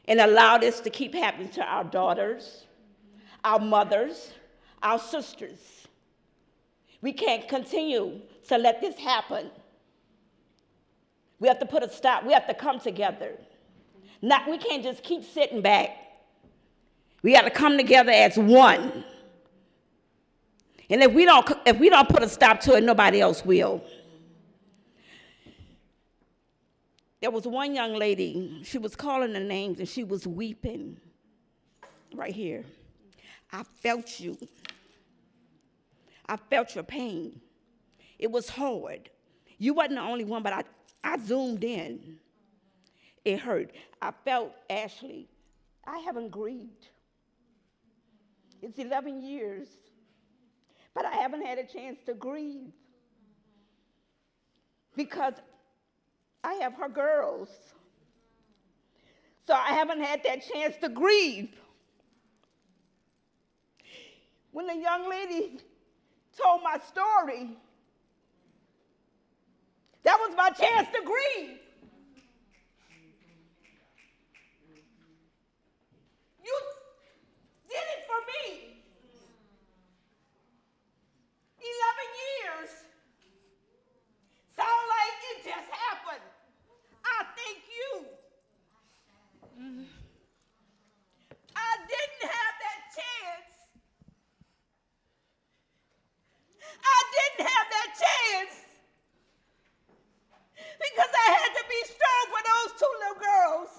and allow this to keep happening to our daughters, our mothers, our sisters. We can't continue to let this happen. We have to put a stop. We have to come together. We can't just keep sitting back. We got to come together as one. And if we don't put a stop to it, nobody else will. There was one young lady, she was calling the names and she was weeping right here. I felt you. I felt your pain. It was hard. You wasn't the only one, but I zoomed in. It hurt. I felt Ashley I haven't grieved. It's 11 years, but I haven't had a chance to grieve because I have her girls. So I haven't had that chance to grieve. When the young lady told my story, that was my chance to grieve. You did it for me. 11 years. Sound like it just happened. I thank you. I didn't have that chance. I didn't have that chance because I had to be strong for those two little girls.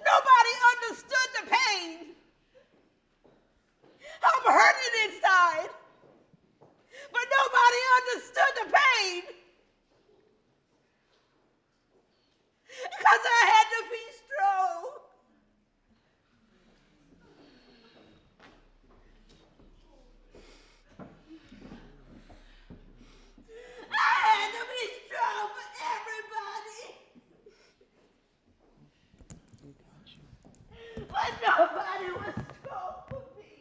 Nobody understood the pain. I'm hurting inside, but nobody understood the pain because I had to be strong. I had to be strong for everybody. But nobody was strong for me.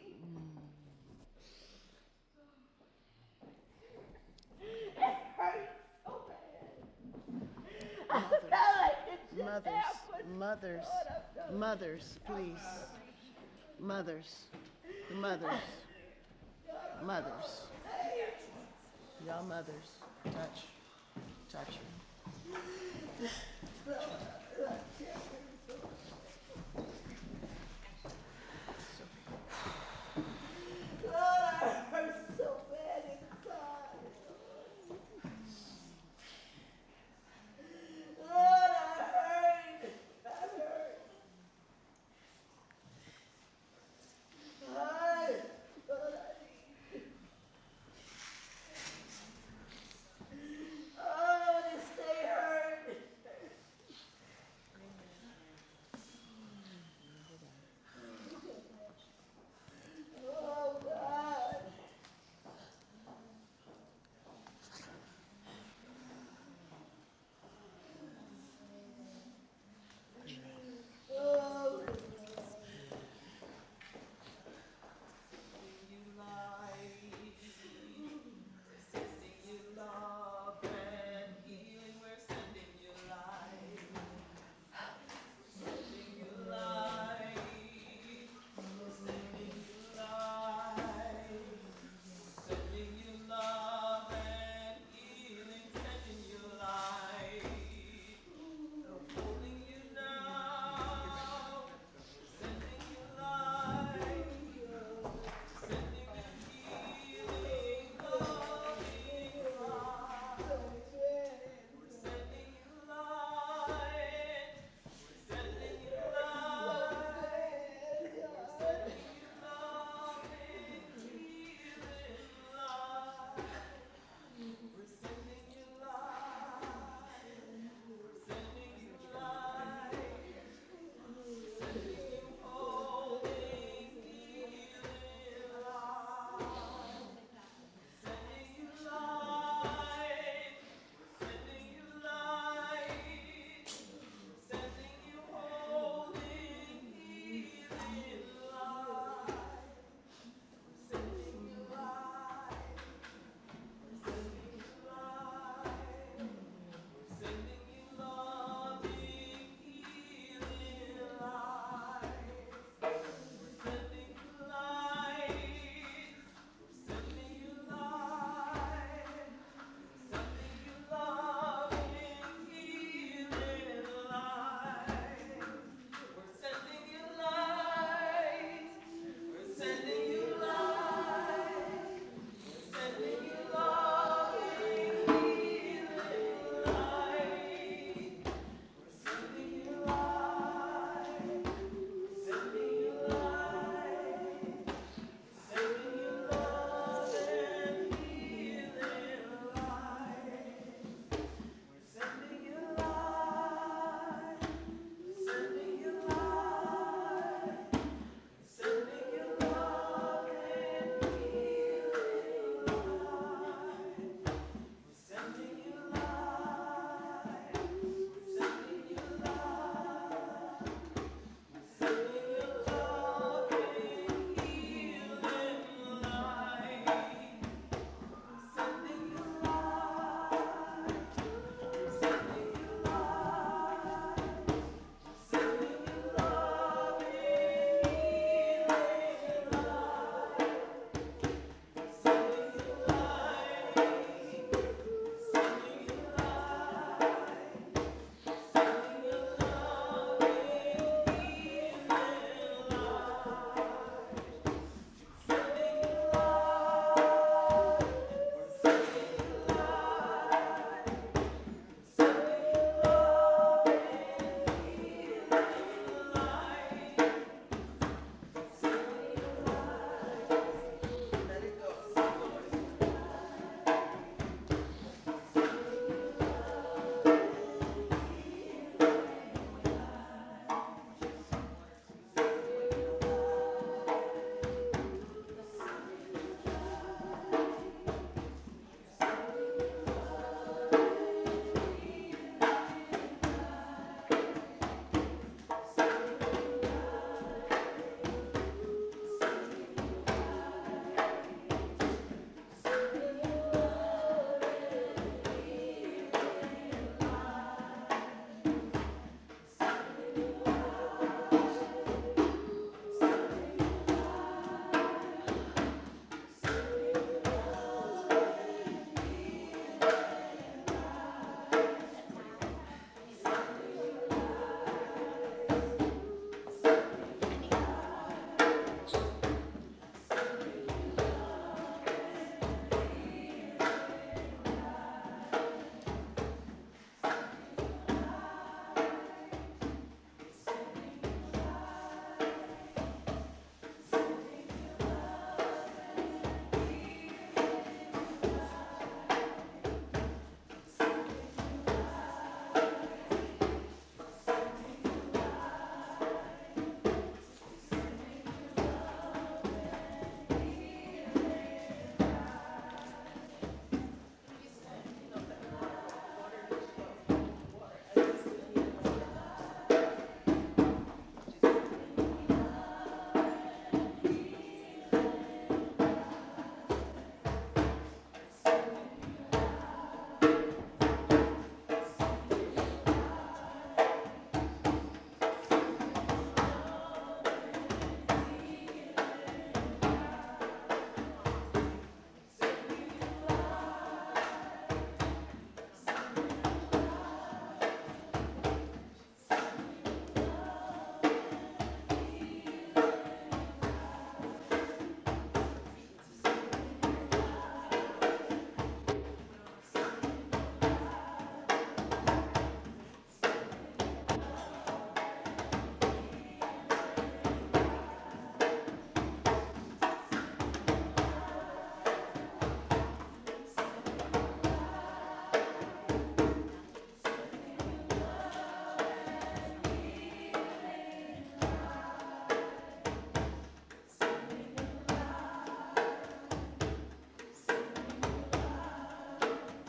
It hurts so bad. I felt like it just happened. Mothers, please. Mothers. Y'all mothers, touch me.